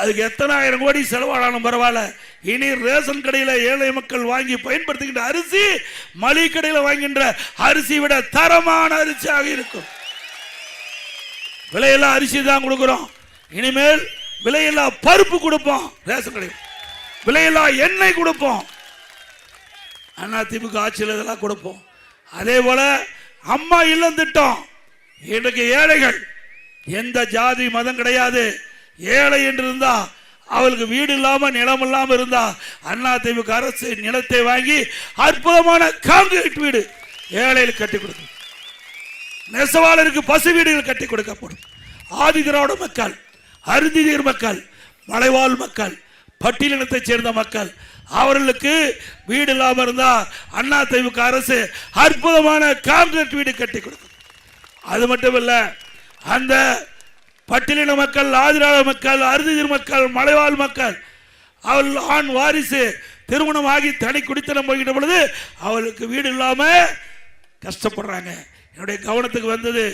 அதுக்கு எத்தனை ஆயிரம் கோடி செலவானாலும் பரவாயில்ல, இனி ரேஷன் கடையில் ஏழை மக்கள் வாங்கி பயன்படுத்துகின்ற அரிசி மளிகை கடையில் வாங்குகின்ற அரிசி விட தரமான அரிசியாக இருக்கும். விலையில்லா அரிசி தான் கொடுக்கிறோம். இனிமேல் விலையில்லா பருப்பு கொடுப்போம், ரேஷன் கடையில் விலையில்லா எண்ணெய் கொடுப்போம். அதிமுக ஆட்சியில் இதெல்லாம் கொடுப்போம். அதே போல அம்மா இல்லம் திட்டம். இன்றைக்கு ஏழைகள் எந்த ஜாதி மதம் கிடையாது. ஏழை என்று இருந்தா அவளுக்கு வீடு இல்லாம நிலம் இல்லாம இருந்தா அதிமுக அரசு நிலத்தை வாங்கி அற்புதமான கான்கிரீட் வீடு ஏழைகளுக்கு கட்டி கொடுக்கும். நெசவாளருக்கு பசு வீடுகள் கட்டி கொடுக்கப்படும். ஆதி திராவிட மக்கள், அருந்திதீர் மக்கள், மலைவாழ் மக்கள், பட்டியலினத்தை சேர்ந்த மக்கள் அவர்களுக்கு வீடு இல்லாம இருந்தா அதிமுக அரசு அற்புதமான கான்கிரீட் வீடு கட்டி கொடுக்கும். அது மட்டுமல்ல, அந்த பட்டியலின மக்கள், ஆதிராவிட மக்கள், அருந்திதீர் மக்கள், மலைவாழ் மக்கள் அவள் ஆண் வாரிசு திருமணம் ஆகி தனி குடித்தனம் போகின்ற பொழுது அவளுக்கு வீடு இல்லாம கஷ்டப்படுறாங்க. என்னுடைய கவனத்துக்கு வந்தது.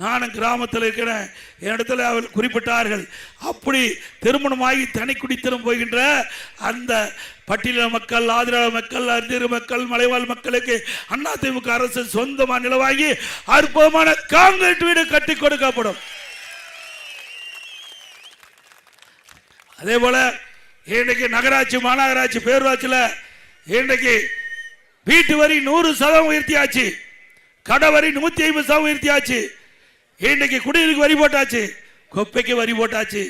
நானும் கிராமத்தில் இருக்கிறேன். என்னிடத்தில் அவள் குறிப்பிட்டார்கள். அப்படி திருமணமாகி தனி குடித்தனம் போகின்ற அந்த பட்டியலின மக்கள், ஆதிராவிட மக்கள், அருந்திதீர் மக்கள், மலைவாழ் மக்களுக்கு அதிமுக அரசு சொந்தமாக நிலவாங்கி அற்புதமான கான்கிரீட் வீடு கட்டி கொடுக்கப்படும். அதே போல இன்றைக்கு நகராட்சி, மாநகராட்சி, பேரூராட்சியில் இன்றைக்கு வீட்டு வரி 100% உயர்த்தியாச்சு. கடை வரி 150% உயர்த்தியாச்சு. இன்றைக்கு குடிநீருக்கு வரி போட்டாச்சு, குப்பைக்கு வரி போட்டாச்சு.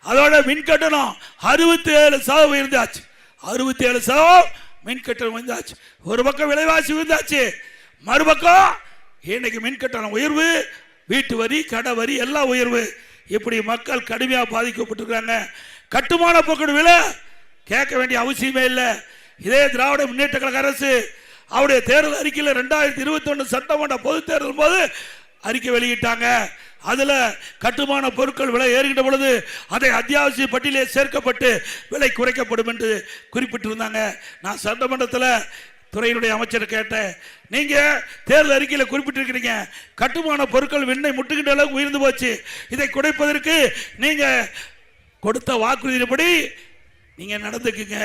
அதோட மின் கட்டணம் 67% உயர்ந்தாச்சு. 67% மின் கட்டணம் உயர்ந்தாச்சு. ஒரு பக்கம் விலைவாசி உயர்ந்தாச்சு, மறுபக்கம் இன்னைக்கு மின் கட்டணம் உயர்வு, வீட்டு வரி, கடை வரி எல்லாம் உயர்வு. இப்படி மக்கள் கடுமையாக பாதிக்கப்பட்டிருக்காங்க. கட்டுமான பொருட்கள் விலை கேட்க வேண்டிய அவசியமே இல்லை. இதே திராவிட முன்னேற்ற கழக அரசு அவருடைய தேர்தல் அறிக்கையில் 2021 சட்டமன்ற பொது தேர்தல் போது அறிக்கை வெளியிட்டாங்க. அதுல கட்டுமான பொருட்கள் விலை ஏறுகின்ற பொழுது அதை அத்தியாவசிய பட்டியலே சேர்க்கப்பட்டு விலை குறைக்கப்படும் என்று குறிப்பிட்டிருந்தாங்க. நான் சட்டமன்றத்தில் துறையினுடைய அமைச்சர் கேட்டேன், நீங்க தேர்தல் அறிக்கையில் குறிப்பிட்டிருக்கிறீங்க கட்டுமான பொருட்கள் விண்ணை முட்டுகின்ற அளவுக்கு உயர்ந்து போச்சு, இதை குறைப்பதற்கு நீங்க கொடுத்த வாக்குறுதியின்படி நீங்க நடந்துக்குங்க.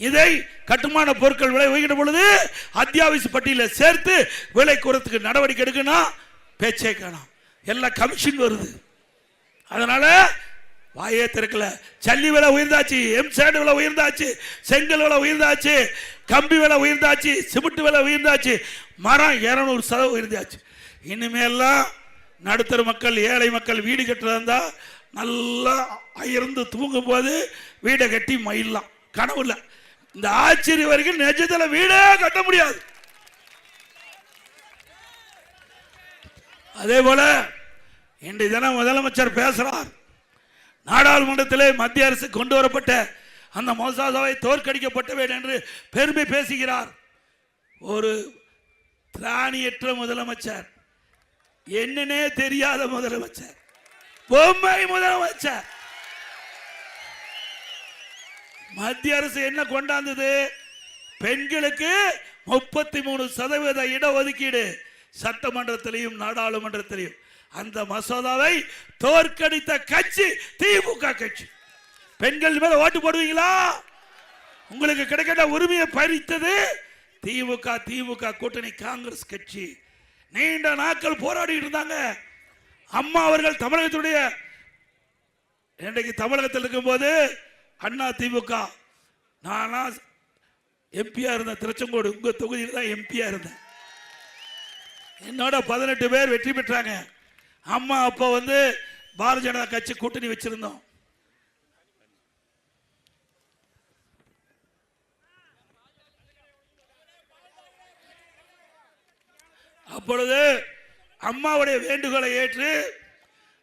இதை கட்டுமான பொருட்கள் விலை உயர்கின்ற பொழுது அத்தியாவசிய பட்டியலில் சேர்த்து விலை குறைத்துக்கு நடவடிக்கை எடுக்கணும். பேச்சே காணோம், எல்லாம் கமிஷன் வருது. அதனால வாயே திறக்கல. சல்லி விலை உயர்ந்தாச்சு, எம்சாண்ட் விலை உயர்ந்தாச்சு, செங்கல் விலை உயர்ந்தாச்சு, கம்பி விலை உயர்ந்தாச்சு, சிமெண்ட் விலை உயர்ந்தாச்சு, மரம் 200% உயர்ந்தாச்சு. இனிமேல்லாம் நடுத்தர மக்கள், ஏழை மக்கள் வீடு கட்டுறதா நல்லா அயர்ந்து தூங்கும் போது வீடை கட்டி மயிலாம். கனவுல இந்த ஆச்சரிய வரைக்கும் நிஜத்தில் வீடே கட்ட முடியாது. அதே போல இன்றைய தினம் முதலமைச்சர் பேசுறார். நாடாளுமன்றத்திலே மத்திய அரசு கொண்டு வரப்பட்ட அந்த மசோதாவை தோற்கடிக்கப்பட்டவேன் என்று பெருமை பேசுகிறார். ஒரு திராணியற்ற முதலமைச்சர், என்னன்னே தெரியாத முதலமைச்சர், பொம்மை முதலமைச்சர். மத்திய அரசு என்ன கொண்டாந்தது? பெண்களுக்கு 33% இடஒதுக்கீடு சட்டமன்றத்திலையும் நாடாளுமன்றத்திலையும். அந்த மசோதாவை தோற்கடித்த கட்சி திமுக கட்சி. பெண்கள் மேல ஓட்டு போடுவீங்களா? உங்களுக்கு கிடைக்கிற உரிமையை பறித்தது திமுக. திமுக கூட்டணி காங்கிரஸ் கட்சி நீண்ட நாட்கள் போராடி இருந்தாங்க. அம்மா அவர்கள் தமிழகத்துடைய இன்றைக்கு தமிழகத்தில் இருக்கும் போது அண்ணா திமுக, நானா எம்பியா இருந்தேன், திருச்செங்கோடு உங்க தொகுதியில் தான் எம்பியா இருந்தேன். என்னோட 18 பேர் வெற்றி பெற்றாங்க. அம்மா அப்போ பாரதிய ஜனதா கட்சி கூட்டணி வச்சிருந்தோம். அப்பொழுது அம்மாவுடைய வேண்டுகோளை ஏற்று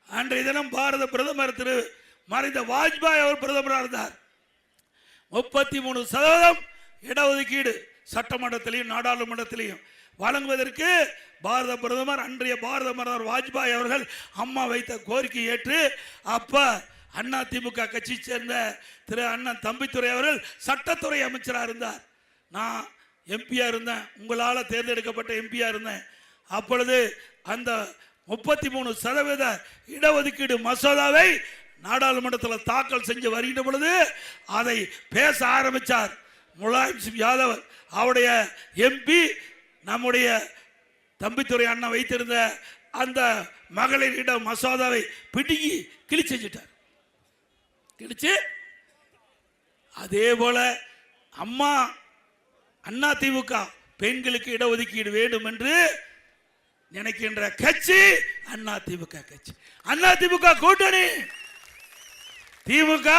அன்றைய தினம் பாரத பிரதமர் திரு மறைந்த வாஜ்பாய் அவர் பிரதமராக இருந்தார். 33% இடஒதுக்கீடு சட்டமன்றத்திலையும் நாடாளுமன்றத்திலையும் வழங்குவதற்கு பாரத பிரதமர், அன்றைய பாரத பிரதமர் வாஜ்பாய் அவர்கள் அம்மா வைத்த கோரிக்கை ஏற்று அப்ப அண்ணா திமுக கட்சியை சேர்ந்த திரு அண்ணன் தம்பித்துறை அவர்கள் சட்டத்துறை அமைச்சராக இருந்தார். நான் எம்பியா இருந்தேன், உங்களால் தேர்ந்தெடுக்கப்பட்ட எம்பியா இருந்தேன். அப்பொழுது அந்த 33% இடஒதுக்கீடு மசோதாவை நாடாளுமன்றத்தில் தாக்கல் செஞ்சு வருகின்ற பொழுது அதை பேச ஆரம்பித்தார் முலாயம் சிங் யாதவ். அவருடைய எம்பி நம்முடைய தம்பித்துறை அண்ணா வைத்திருந்த அந்த மகளிர் இட மசோதாவை பிடுங்கி கிழிச்சிட்டார். கிழிச்சு அதே போல அம்மா அண்ணா திமுக பெண்களுக்கு இடஒதுக்கீடு வேண்டும் என்று நினைக்கின்ற கட்சி அண்ணா திமுக கட்சி. அண்ணா திமுக கூட்டணி திமுக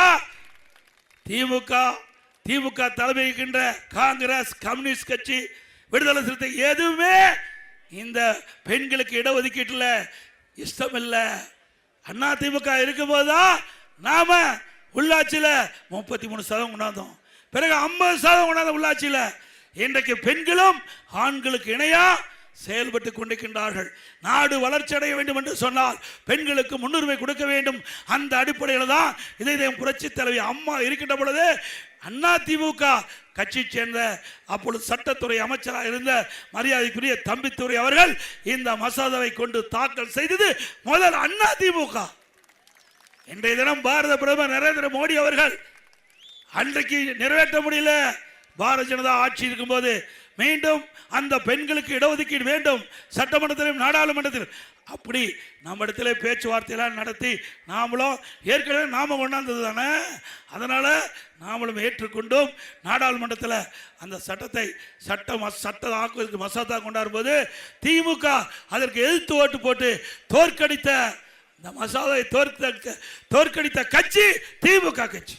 திமுக திமுக தலைமைக்கின்ற காங்கிரஸ், கம்யூனிஸ்ட் கட்சி, விடுதலை சிறுத்தை எதுவுமே இந்த பெண்களுக்கு இடஒதுக்கீட்டில் இஷ்டம் இல்லை. அண்ணா திமுக இருக்கும் போதுதான் நாம உள்ளாட்சியில் 33% கொண்டாந்தோம். பிறகு 50% கொண்டாந்த உள்ளாட்சியில். இன்றைக்கு பெண்களும் ஆண்களுக்கு இணையா செயல்பட்டு கொண்டிருக்கின்றார்கள். நாடு வளர்ச்சி அடைய வேண்டும் என்று சொன்னால் பெண்களுக்கு முன்னுரிமை கொடுக்க வேண்டும். அந்த அடிப்படையில் தான் இதை புரட்சி தலைவி அம்மா இருக்கின்ற பொழுது அண்ணா திமுக கட்சி சேர்ந்த அப்பொழுது சட்டத்துறை அமைச்சராக இருந்த மரியாதைக்குரிய தம்பித்துறை அவர்கள் இந்த மசோதாவை கொண்டு தாக்கல் செய்தது முதல் அண்ணா திமுக. இன்றைய தினம் பாரத பிரதமர் நரேந்திர மோடி அவர்கள் அன்றைக்கு நிறைவேற்ற முடியல. பாரதிய ஜனதா ஆட்சி இருக்கும்போது மீண்டும் அந்த பெண்களுக்கு இடஒதுக்கீடு வேண்டும் சட்டமன்றத்திலும் நாடாளுமன்றத்திலும். அப்படி நம்ம இடத்துல பேச்சுவார்த்தையெல்லாம் நடத்தி நாமளும் ஏற்கனவே நாம கொண்டாந்தது தானே, அதனால நாமளும் ஏற்றுக்கொண்டோம். நாடாளுமன்றத்தில் அந்த சட்டத்தை சட்ட ஆக்குவதற்கு மசோதா கொண்டாடும் போது திமுக அதற்கு எதிர்த்து ஓட்டு போட்டு தோற்கடித்த இந்த மசோதாவை தோற்கடித்த கட்சி திமுக கட்சி,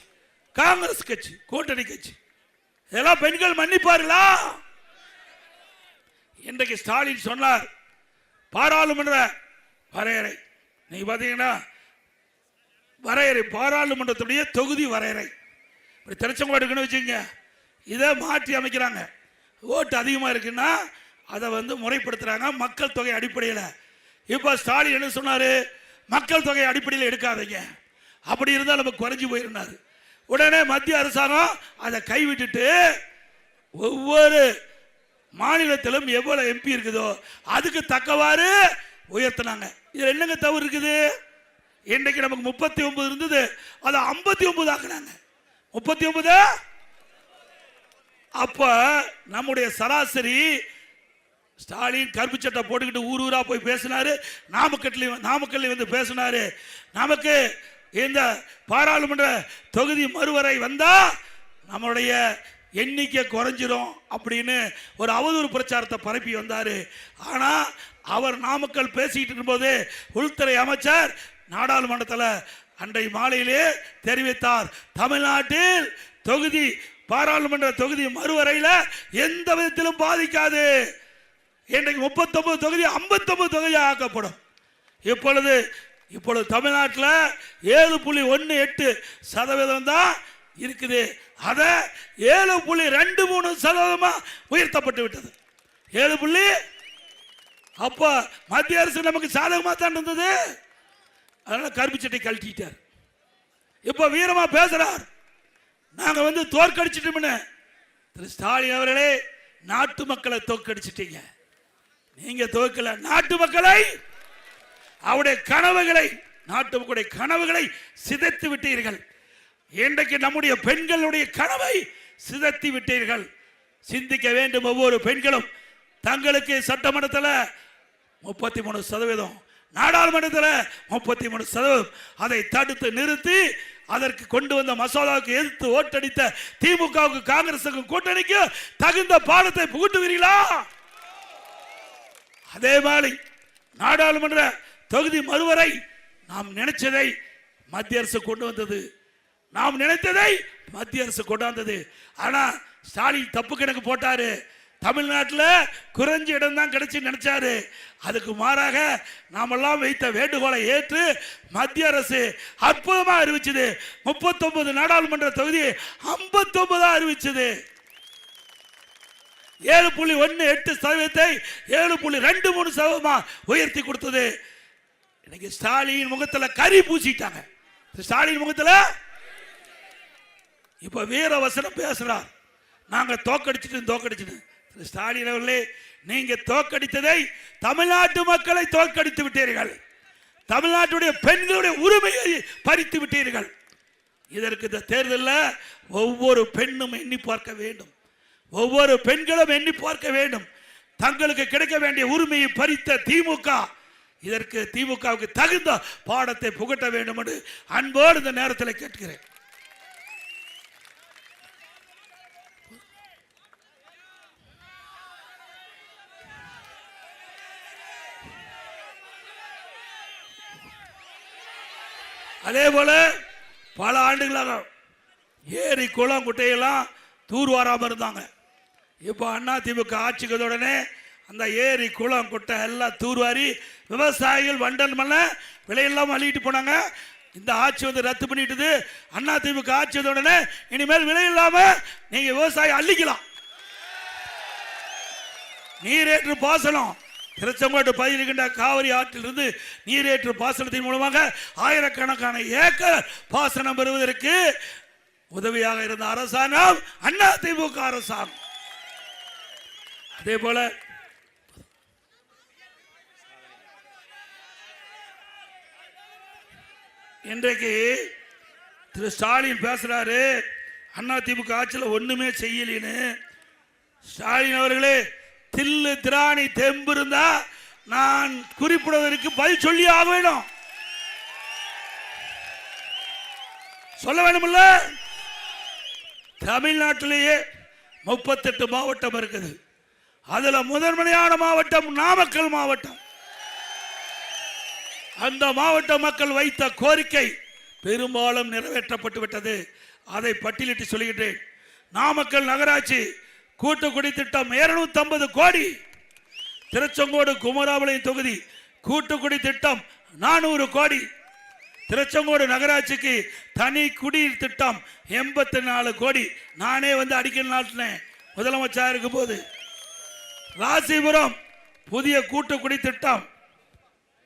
காங்கிரஸ் கட்சி, கூட்டணி கட்சி. இதெல்லாம் பெண்கள் மன்னிப்பார்களா? இன்றைக்கு ஸ்டாலின் சொன்னார் பாராளுமன்ற வரையறை. நீங்க பாத்தீங்கன்னா வரையறை பாராளுமன்றத்துடைய தொகுதி வரையறை திருச்செங்கோடு இருக்குன்னு வச்சுங்க, இதை மாற்றி அமைக்கிறாங்க. ஓட்டு அதிகமாக இருக்குன்னா அதை முறைப்படுத்துறாங்க மக்கள் தொகை அடிப்படையில். இப்போ ஸ்டாலின் என்ன சொன்னாரு, மக்கள் தொகை அடிப்படையில் எடுக்காதீங்க, அப்படி இருந்தால் நமக்கு குறைஞ்சி போயிருந்தாரு. உடனே மத்திய அரசாங்கம் அதை கைவிட்டுட்டு ஒவ்வொரு மாநிலத்திலும் எவ்வளவு எம்பி இருக்குதோ அதுக்கு தக்கவாறு உயர்த்தினாங்க. இதுல என்னங்க தவறு இருக்குது? இன்றைக்கு நமக்கு 39 இருந்தது, அதை 59 ஆக்குனாங்க. 39 அப்ப நம்முடைய சராசரி ஸ்டாலின் கருப்பு சட்டை போட்டுக்கிட்டு ஊர் ஊரா போய் பேசினாரு. நாமக்கல்ல பேசினாரு, நமக்கு இந்த பாராளுமன்ற தொகுதி மறுவரை வந்தா நம்மளுடைய எண்ணிக்கை குறைஞ்சிரும் அப்படின்னு ஒரு அவதூறு பிரச்சாரத்தை பரப்பி வந்தாரு. ஆனா அவர் நாமக்கல் பேசிட்டு இருக்கும்போது உள்துறை அமைச்சர் நாடாளுமன்றத்தில் அன்றைய மாலையிலே தெரிவித்தார், தமிழ்நாட்டில் தொகுதி பாராளுமன்ற தொகுதி மறுவரையில் எந்த விதத்திலும் பாதிக்காது. இன்றைக்கு 39 தொகுதி 59 தொகுதி ஆக்கப்படும். இப்பொழுது தமிழ்நாட்டில் 7.18% தான் இருக்குது. அதை 7.23% உயர்த்தப்பட்டு விட்டது. 7. அப்ப மத்திய அரசு நமக்கு சாதகமா தான் இருந்தது. அதனால கருப்பு சட்டை கழட்டிட்டார். இப்ப வீரமா பேசுறார், நாங்க தோற்கடிச்சிட்டோம்னு. திரு ஸ்டாலின் அவர்களே, நாட்டு மக்களை தோற்கடிச்சிட்டீங்க. நீங்க தோற்கல, நாட்டு மக்களை, அவருடைய கனவுகளை, நாட்டு மக்களுடைய கனவுகளை சிதைத்து விட்டீர்கள். இன்றைக்கு நம்முடைய பெண்களுடைய கனவை சிதைத்து விட்டீர்கள். சிந்திக்க வேண்டும். ஒவ்வொரு பெண்களும் தங்களுக்கு சட்டமன்றத்தில் 33%, நாடாளுமன்றத்தில் 33%, அதை தடுத்து நிறுத்தி அதற்கு கொண்டு வந்த மசோதாவுக்கு எதிர்த்து ஓட்டடித்த திமுகவுக்கு, காங்கிரசுக்கு, கூட்டணிக்கு தகுந்த பாடத்தை புகுட்டுவீர்களா? அதே மாதிரி நாடாளுமன்ற தொகுதி மறுவரை நாம் நினைச்சதை மத்திய அரசு கொண்டு வந்தது. நாம் நினைத்ததை மத்திய அரசு கொண்டாந்தது. ஆனா ஸ்டாலின் தப்பு கணக்கு போட்டாரு. தமிழ்நாட்டில் குறைஞ்ச இடம் தான் கிடைச்சு நினைச்சாரு. அதுக்கு மாறாக நாமெல்லாம் வைத்த வேண்டுகோளை ஏற்று மத்திய அரசு அற்புதமா அறிவிச்சது. 39 நாடாளுமன்ற தொகுதி 59 அறிவிச்சது. 7.18% 7.23% உயர்த்தி கொடுத்தது. இன்னைக்கு ஸ்டாலின் முகத்தில் கறி பூசிட்டாங்க. ஸ்டாலின் முகத்தில் இப்ப வீர வசனம் பேசுறார், நாங்க தோக்கடிச்சிட்டு. ஸ்டாலின் அவர்களே, நீங்க தோற்கடித்ததை தமிழ்நாட்டு மக்களை தோற்கடித்து விட்டீர்கள். தமிழ்நாட்டுடைய பெண்களுடைய உரிமையை பறித்து விட்டீர்கள். இதற்கு இந்த தேர்தலில் ஒவ்வொரு பெண்ணும் எண்ணி பார்க்க வேண்டும், ஒவ்வொரு பெண்களும் எண்ணி பார்க்க வேண்டும். தங்களுக்கு கிடைக்க வேண்டிய உரிமையை பறித்த திமுக, இதற்கு திமுகவுக்கு தகுந்த பாடத்தை புகட்ட வேண்டும் என்று அன்போடு இந்த நேரத்தில் கேட்கிறேன். அதே போல பல ஆண்டுகளாக ஏரி குளம் குட்டையெல்லாம் தூர் வராமல் இருந்தாங்க. இப்போ அண்ணா திமுக ஆட்சிக்கு உடனே அந்த ஏரி குளம் குட்டை எல்லாம் தூர்வாரி விவசாயிகள் வண்டல் மல்ல விலையெல்லாம் அள்ளிட்டு போனாங்க. இந்த ஆட்சி வந்து ரத்து பண்ணிட்டு அண்ணா திமுக ஆட்சி வந்த உடனே இனிமேல் விலை இல்லாம நீங்க விவசாயம் அள்ளிக்கலாம். நீரேற்று பாசனம் திருச்செங்கோட்டு பயிர்கின்ற காவிரி ஆற்றிலிருந்து நீரேற்று பாசனத்தின் மூலமாக ஆயிரக்கணக்கான ஏக்கர் பாசனம் பெறுவதற்கு உதவியாக இருந்த அரசாங்கம் அண்ணா திமுக அரசாங்கம். அதே போல இன்றைக்கு திரு ஸ்டாலின் பேசுறாரு, அண்ணா திமுக ஆட்சியில் ஒண்ணுமே செய்யலின்னு. ஸ்டாலின் அவர்களே, தில்லு திராணி தெம்பு இருந்தா நான் குறிப்பிடுவதற்கு பதில் சொல்லி ஆக வேணும், சொல்ல வேண்டும்ல. தமிழ்நாட்டிலேயே 38 மாவட்டம் இருக்குது. அதுல முதன்மையான மாவட்டம் நாமக்கல் மாவட்டம். அந்த மாவட்ட மக்கள் வைத்த கோரிக்கை பெரும்பாலும் நிறைவேற்றப்பட்டு விட்டது. அதை பட்டியலிட்டு சொல்கிறேன். நாமக்கல் நகராட்சி கூட்டுக்குடி திட்டம் 250 கோடி. திருச்செங்கோடு குமராபாளையம் தொகுதி கூட்டுக்குடி திட்டம் 400 கோடி. திருச்செங்கோடு நகராட்சிக்கு தனி குடிநீர் திட்டம் 84 கோடி. நானே வந்து அடிக்கல் நாட்டினேன் முதலமைச்சர் இருக்கும் போது. ராசிபுரம் புதிய கூட்டுக்குடி திட்டம்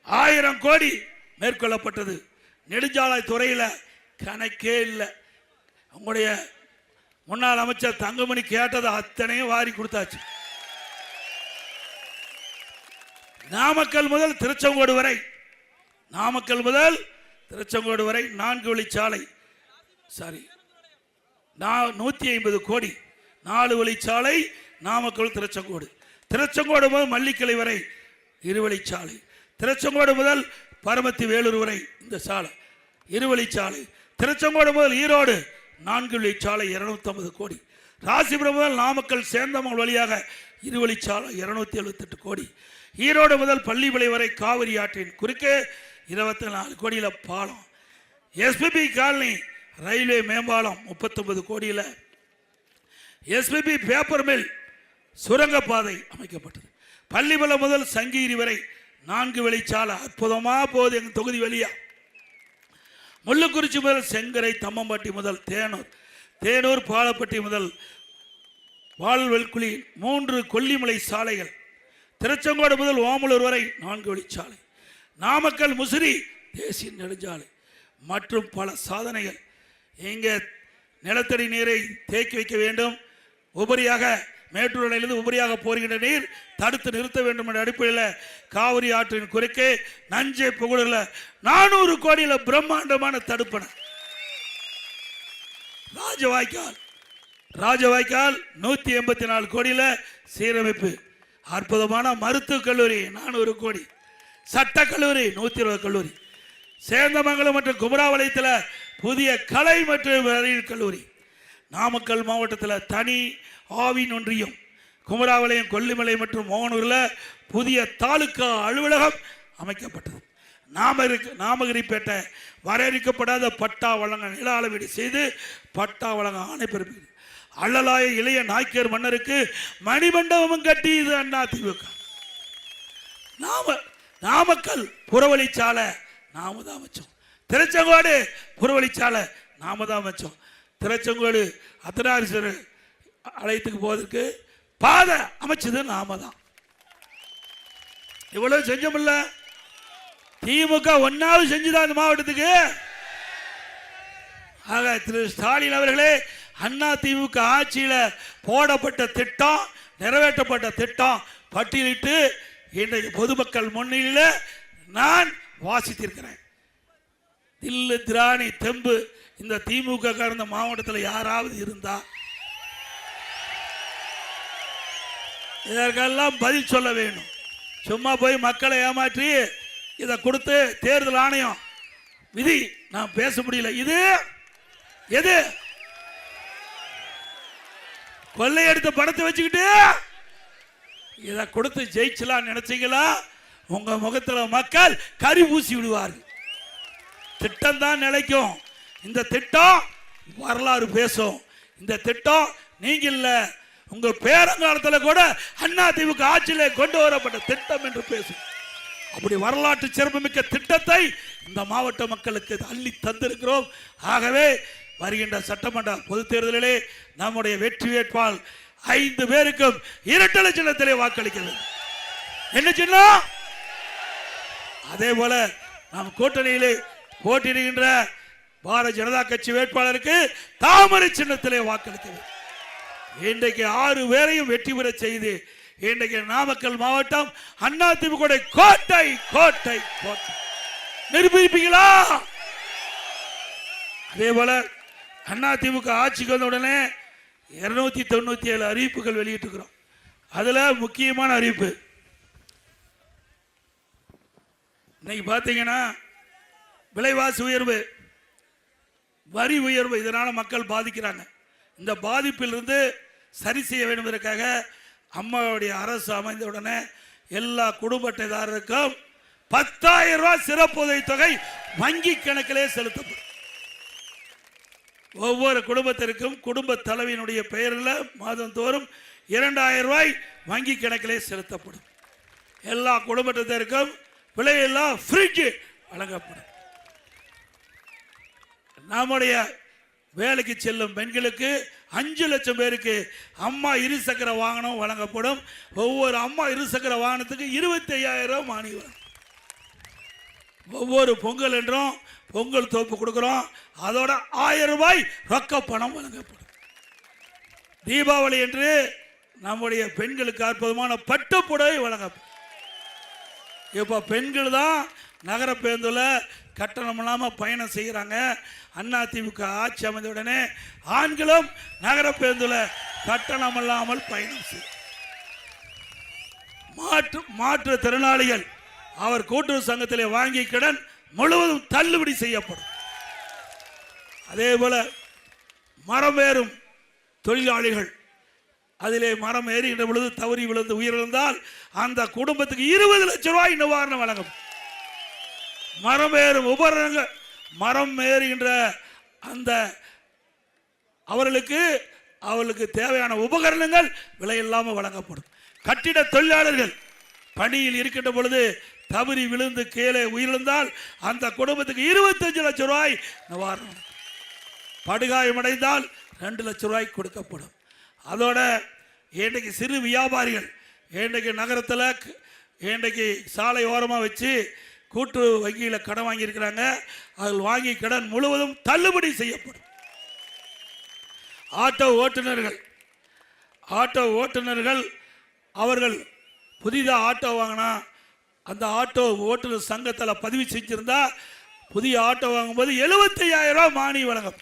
1000 கோடி மேற்கொள்ளப்பட்டது. நெடுஞ்சாலை துறையில் கணக்கே இல்லை. உங்களுடைய முன்னாள் அமைச்சர் தங்கமணி கேட்டது அத்தனையும் வாரி கொடுத்தாச்சு. நாமக்கல் முதல் திருச்செங்கோடு வரை, நாமக்கல் முதல் திருச்செங்கோடு வரை 4 வழிச்சாலை, சாரி 150 கோடி 4 வழிச்சாலை நாமக்கல் திருச்செங்கோடு. திருச்செங்கோடு முதல் மல்லிக்கலை வரை 2 வழிச்சாலை. திருச்செங்கோடு முதல் பரமத்தி வேலூர் வரை இந்த சாலை 2 வழிச்சாலை. திருச்செங்கோடு முதல் ஈரோடு 4 வழிச்சாலை 250 கோடி. ராசிபுரம் முதல் நாமக்கல் சேந்தமங்கல் வழியாக 2 வழிச்சாலை 278 கோடி. ஈரோடு முதல் பள்ளிமலை வரை காவிரி ஆற்றின் குறுக்கே 24 கோடியில் பாலம். எஸ்பிபி காலனி ரயில்வே மேம்பாலம் 39 கோடியில். எஸ்பிபி பேப்பர் மில் சுரங்கப்பாதை அமைக்கப்பட்டது. பள்ளிமலை முதல் சங்ககிரி வரை 4 வழிச்சாலை அற்புதமா போகுது எங்கள் தொகுதி வழியா. முள்ளுக்குறிச்சி முதல் செங்கரை தம்மம்பட்டி முதல் தேனூர், தேனூர் பாலப்பட்டி முதல் வால்வெல்குழி 3 கொல்லிமலை சாலைகள். திருச்செங்கோடு முதல் ஓமலூர் வரை 4 வழிச்சாலை. நாமக்கல் முசிறி தேசிய நெடுஞ்சாலை மற்றும் பல சாதனைகள். இங்கே நிலத்தடி நீரை தேக்கி வைக்க வேண்டும். உபரியாக மேட்டூர் அணையிலிருந்து உபரியாக போகின்ற நீர் தடுத்து நிறுத்த வேண்டும் என்ற அடிப்படையில் காவிரி ஆற்றின் குறுக்கே நஞ்சை புகழில் 400 கோடியில் பிரம்மாண்டமான தடுப்பணை. ராஜவாய்க்கால் 184 கோடியில் சீரமைப்பு. அற்புதமான மருத்துவக் கல்லூரி 400 கோடி. சட்டக்கல்லூரி 120 கல்லூரி. சேந்தமங்கலம் மற்றும் குமராபாளையத்தில் புதிய கலை மற்றும் அறிவியல் கல்லூரி. நாமக்கல் மாவட்டத்தில் தனி ஆவின் ஒன்றியம். குமராபாளையம் கொல்லிமலை மற்றும் மோகனூரில் புதிய தாலுகா அலுவலகம் அமைக்கப்பட்டது. நாமகிரிப்பேட்டை வரையறுக்கப்படாத பட்டா வழங்க நில அளவீடு செய்து பட்டா வழங்க ஆணை பிறப்பிது. அள்ளலாய இளைய நாய்க்கர் மன்னருக்கு மணிமண்டபம் கட்டி இது அண்ணா திமுக. நாமக்கல் புறவழிச்சாலை நாம தான் அமைச்சோம். திருச்செங்கோடு புறவழிச்சாலை நாம தான் அமைச்சோம். திருச்செங்கோடு அத்தனாரீஸ்வரர் ஆலயத்துக்கு போவதற்கு பாதை அமைச்சது நாம தான். இவ்வளவு செஞ்சோம்ல. திமுக ஒன்னாவது செஞ்சுதான் இந்த மாவட்டத்துக்கு. ஆக திரு ஸ்டாலின் அவர்களே, அண்ணா திமுக ஆட்சியில் போடப்பட்ட திட்டம், நிறைவேற்றப்பட்ட திட்டம் பட்டியலிட்டு இன்றைக்கு பொதுமக்கள் முன்னிலையில் நான் வாசித்திருக்கிறேன். தில்லு திராணி தெம்பு இந்த திமுக காரந்த மாவட்டத்தில் யாராவது இருந்தா இதற்கெல்லாம் பதில் சொல்ல வேண்டும். சும்மா போய் மக்களை ஏமாற்றி இதை கொடுத்து தேர்தல் ஆணையம் விதி நான் பேச முடியல. இது எது கொள்ளையடித்த பணத்தை வச்சுக்கிட்டு இதை கொடுத்து ஜெயிச்சலாம் நினைச்சீங்களா? உங்க முகத்துல மக்கள் கறி பூசி விடுவார்கள். திட்டம் தான் நிலைக்கும். இந்த திட்டம் வரலாறு பேசும். இந்த திட்டம் நீங்க இல்ல, உங்க பேரங்காலத்தில் கூட அதிமுக ஆட்சியிலே கொண்டு வரப்பட்ட திட்டம் என்று பேசும். அப்படி வரலாற்று சிறப்புமிக்க திட்டத்தை இந்த மாவட்ட மக்களுக்கு அள்ளி தந்திருக்கிறோம். ஆகவே வருகின்ற சட்டமன்ற பொதுத் தேர்தலிலே நம்முடைய வெற்றி வேட்பாளர் 5 பேருக்கும் இரட்டை சின்னத்திலே வாக்களிக்கிறது. என்ன சின்னம்? அதே போல நாம் கூட்டணியிலே போட்டியிடுகின்ற பாரதிய ஜனதா கட்சி வேட்பாளருக்கு தாமரை சின்னத்திலே வாக்களிக்கிறது. இன்றைக்கு 6 பேரையும் வெற்றி பெற செய்து இன்றைக்கு நாமக்கல் மாவட்டம் அதிமுக கோட்டை கோட்டை கோட்டை நிரூபிப்பீங்களா? அதே போல அதிமுக ஆட்சிக்கு வந்த உடனே 297 அறிவிப்புகள் வெளியிட்டிருக்கிறோம். அதுல முக்கியமான அறிவிப்பு இன்னைக்கு பார்த்தீங்கன்னா விலைவாசி உயர்வு, வரி உயர்வு, இதனால மக்கள் பாதிக்கிறாங்க. இந்த பாதிப்பிலிருந்து சரி செய்ய வேண்டும் என்பதற்காக அம்மாவுடைய அரசு அமைந்த உடனே எல்லா குடும்ப அட்டைதாரருக்கும் 10,000 ரூபாய் சிறப்பு உதவி தொகை வங்கி கணக்கிலே செலுத்தப்படும். ஒவ்வொரு குடும்பத்திற்கும் குடும்ப தலைவியினுடைய பெயரில் மாதந்தோறும் 2,000 ரூபாய் வங்கி கணக்கிலே செலுத்தப்படும். எல்லா குடும்பத்திற்கும் விலையில்லா ஃப்ரிட்ஜ் வழங்கப்படும். நம்முடைய வேலைக்கு செல்லும் பெண்களுக்கு 5 லட்சம் பேருக்கு அம்மா இருசக்கர வாகனம் வழங்கப்படும். ஒவ்வொரு அம்மா இருசக்கர வாகனத்துக்கு 25,000 மானியம். ஒவ்வொரு பொங்கல் என்றும் பொங்கல் தோப்பு கொடுக்கிறோம். அதோட 1000 ரூபாய் ரொக்க பணம் வழங்கப்படும். தீபாவளி என்று நம்முடைய பெண்களுக்கு அற்புதமான பட்டு புடவை வழங்கப்படும். இப்போ பெண்கள் தான் நகர பேருந்துல கட்டணம் இல்லாமல் பயணம் செய்கிறாங்க. அதிமுக ஆட்சி அமைந்த உடனே ஆண்களும் நகர பேருந்துல கட்டணம் இல்லாமல் பயணம் செய்ய மாற்றுத்திறனாளிகள் அவர் கூட்டுறவு சங்கத்திலே வாங்கி கடன் முழுவதும் தள்ளுபடி செய்யப்படும். அதே போல மரம் ஏறும் தொழிலாளிகள் அதிலே மரம் ஏறுகின்ற பொழுது தவறி விழுந்து உயிரிழந்தால் அந்த குடும்பத்துக்கு 20 லட்சம் ரூபாய் நிவாரணம் வழங்கும். மரம் ஏறும் உபகரணங்கள், மரம் ஏறுகின்ற அந்த அவர்களுக்கு தேவையான உபகரணங்கள் விலை இல்லாமல் வழங்கப்படும். கட்டிட தொழிலாளர்கள் பணியில் இருக்கின்ற பொழுது தவறி விழுந்து கீழே உயிரிழந்தால் அந்த குடும்பத்துக்கு 25 லட்சம் ரூபாய் நிவாரணம். படுகாயமடைந்தால் 2 லட்சம் ரூபாய் கொடுக்கப்படும். அதோட இன்றைக்கு சிறு வியாபாரிகள் இன்றைக்கு நகரத்தில் இன்றைக்கு சாலை ஓரமாக வச்சு கூட்டு வங்கியில் கடன் வாங்கியிருக்கிறாங்க. அதில் வாங்கி கடன் முழுவதும் தள்ளுபடி செய்யப்படும். ஆட்டோ ஓட்டுநர்கள் அவர்கள் புதிதாக ஆட்டோ வாங்கினா அந்த ஆட்டோ ஓட்டுநர் சங்கத்தில் பதிவு செஞ்சிருந்தா புதிய ஆட்டோ வாங்கும்போது 75,000 ரூபாய் மானியம் வழங்கும்.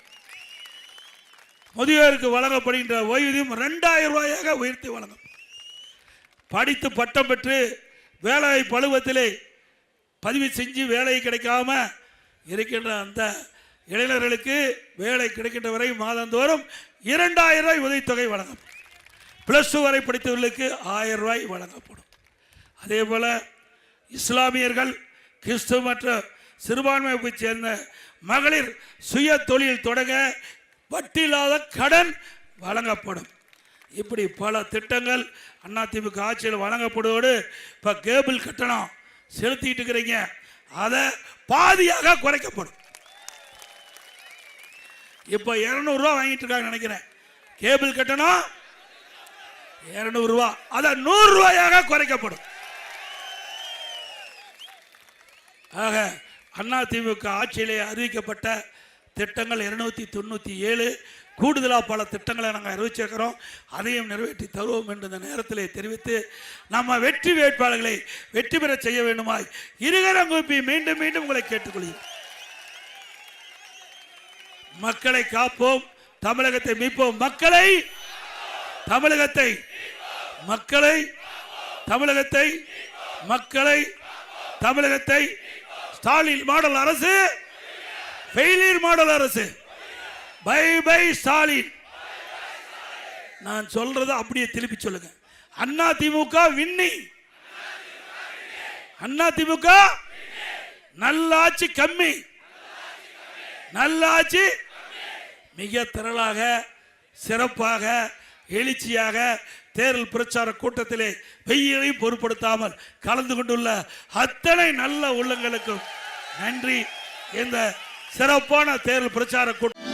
முதியோருக்கு வழங்கப்படுகின்ற ஓய்வூதியம் 2,000 ரூபாயாக உயர்த்தி வழங்கும். படித்து பட்டம் பெற்று வேலை பழுவத்திலே பதிவு செஞ்சு வேலை கிடைக்காம இருக்கின்ற அந்த இளைஞர்களுக்கு வேலை கிடைக்கின்ற வரை மாதந்தோறும் 2,000 ரூபாய் உதவித்தொகை வழங்கப்படும். +2 வரை படித்தவர்களுக்கு 1000 ரூபாய் வழங்கப்படும். அதே போல இஸ்லாமியர்கள், கிறிஸ்துவ மற்றும் சிறுபான்மையை சேர்ந்த மகளிர் சுய தொழில் தொடங்க வட்டி இல்லாத கடன் வழங்கப்படும். இப்படி பல திட்டங்கள் அதிமுக ஆட்சியில் வழங்கப்படுவதோடு இப்போ கேபிள் கட்டணம் செலுத்திட்டு இருக்கிறீங்க, அதை பாதியாக குறைக்கப்படும். இப்போ 200 ரூபா வாங்கிட்டு இருக்காங்க நினைக்கிறேன். கேபிள் கட்டணம் 200 ரூபா, அதை 100 ரூபாயாக குறைக்கப்படும். ஆக அதிமுக ஆட்சியிலே அறிவிக்கப்பட்ட திட்டங்கள் 297, கூடுதலாக பல திட்டங்களை நாங்கள் அறிவிச்சிருக்கிறோம். அதையும் நிறைவேற்றி தருவோம் என்று இந்த நேரத்திலே தெரிவித்து நம்ம வெற்றி வேட்பாளர்களை வெற்றி பெற செய்ய வேண்டுமாய் இருகரம் கூப்பி மீண்டும் மீண்டும் உங்களை கேட்டுக்கொள்கிறேன். மக்களை காப்போம், தமிழகத்தை மீட்போம். மக்களை தமிழகத்தை மக்களை தமிழகத்தை மக்களை தமிழகத்தை ஸ்டாலின் மாடல் அரசு, ஃபெயிலியர் மாடல் அரசு. Bye bye Stalin. நான் சொல்றத அப்படியே திருப்பி சொல்லுங்க. அண்ணா திமுக வின்னிங். அண்ணா திமுக நல்லாட்சி கம்மி. நல்லாட்சி மிக திரளாக சிறப்பாக எழுச்சியாக தேர்தல் பிரச்சார கூட்டத்திலே வெயிலையும் பொருட்படுத்தாமல் கலந்து கொண்டுள்ள அத்தனை நல்ல உள்ளங்களுக்கும் நன்றி. இந்த சிறப்பான தேர்தல் பிரச்சார கூட்டம்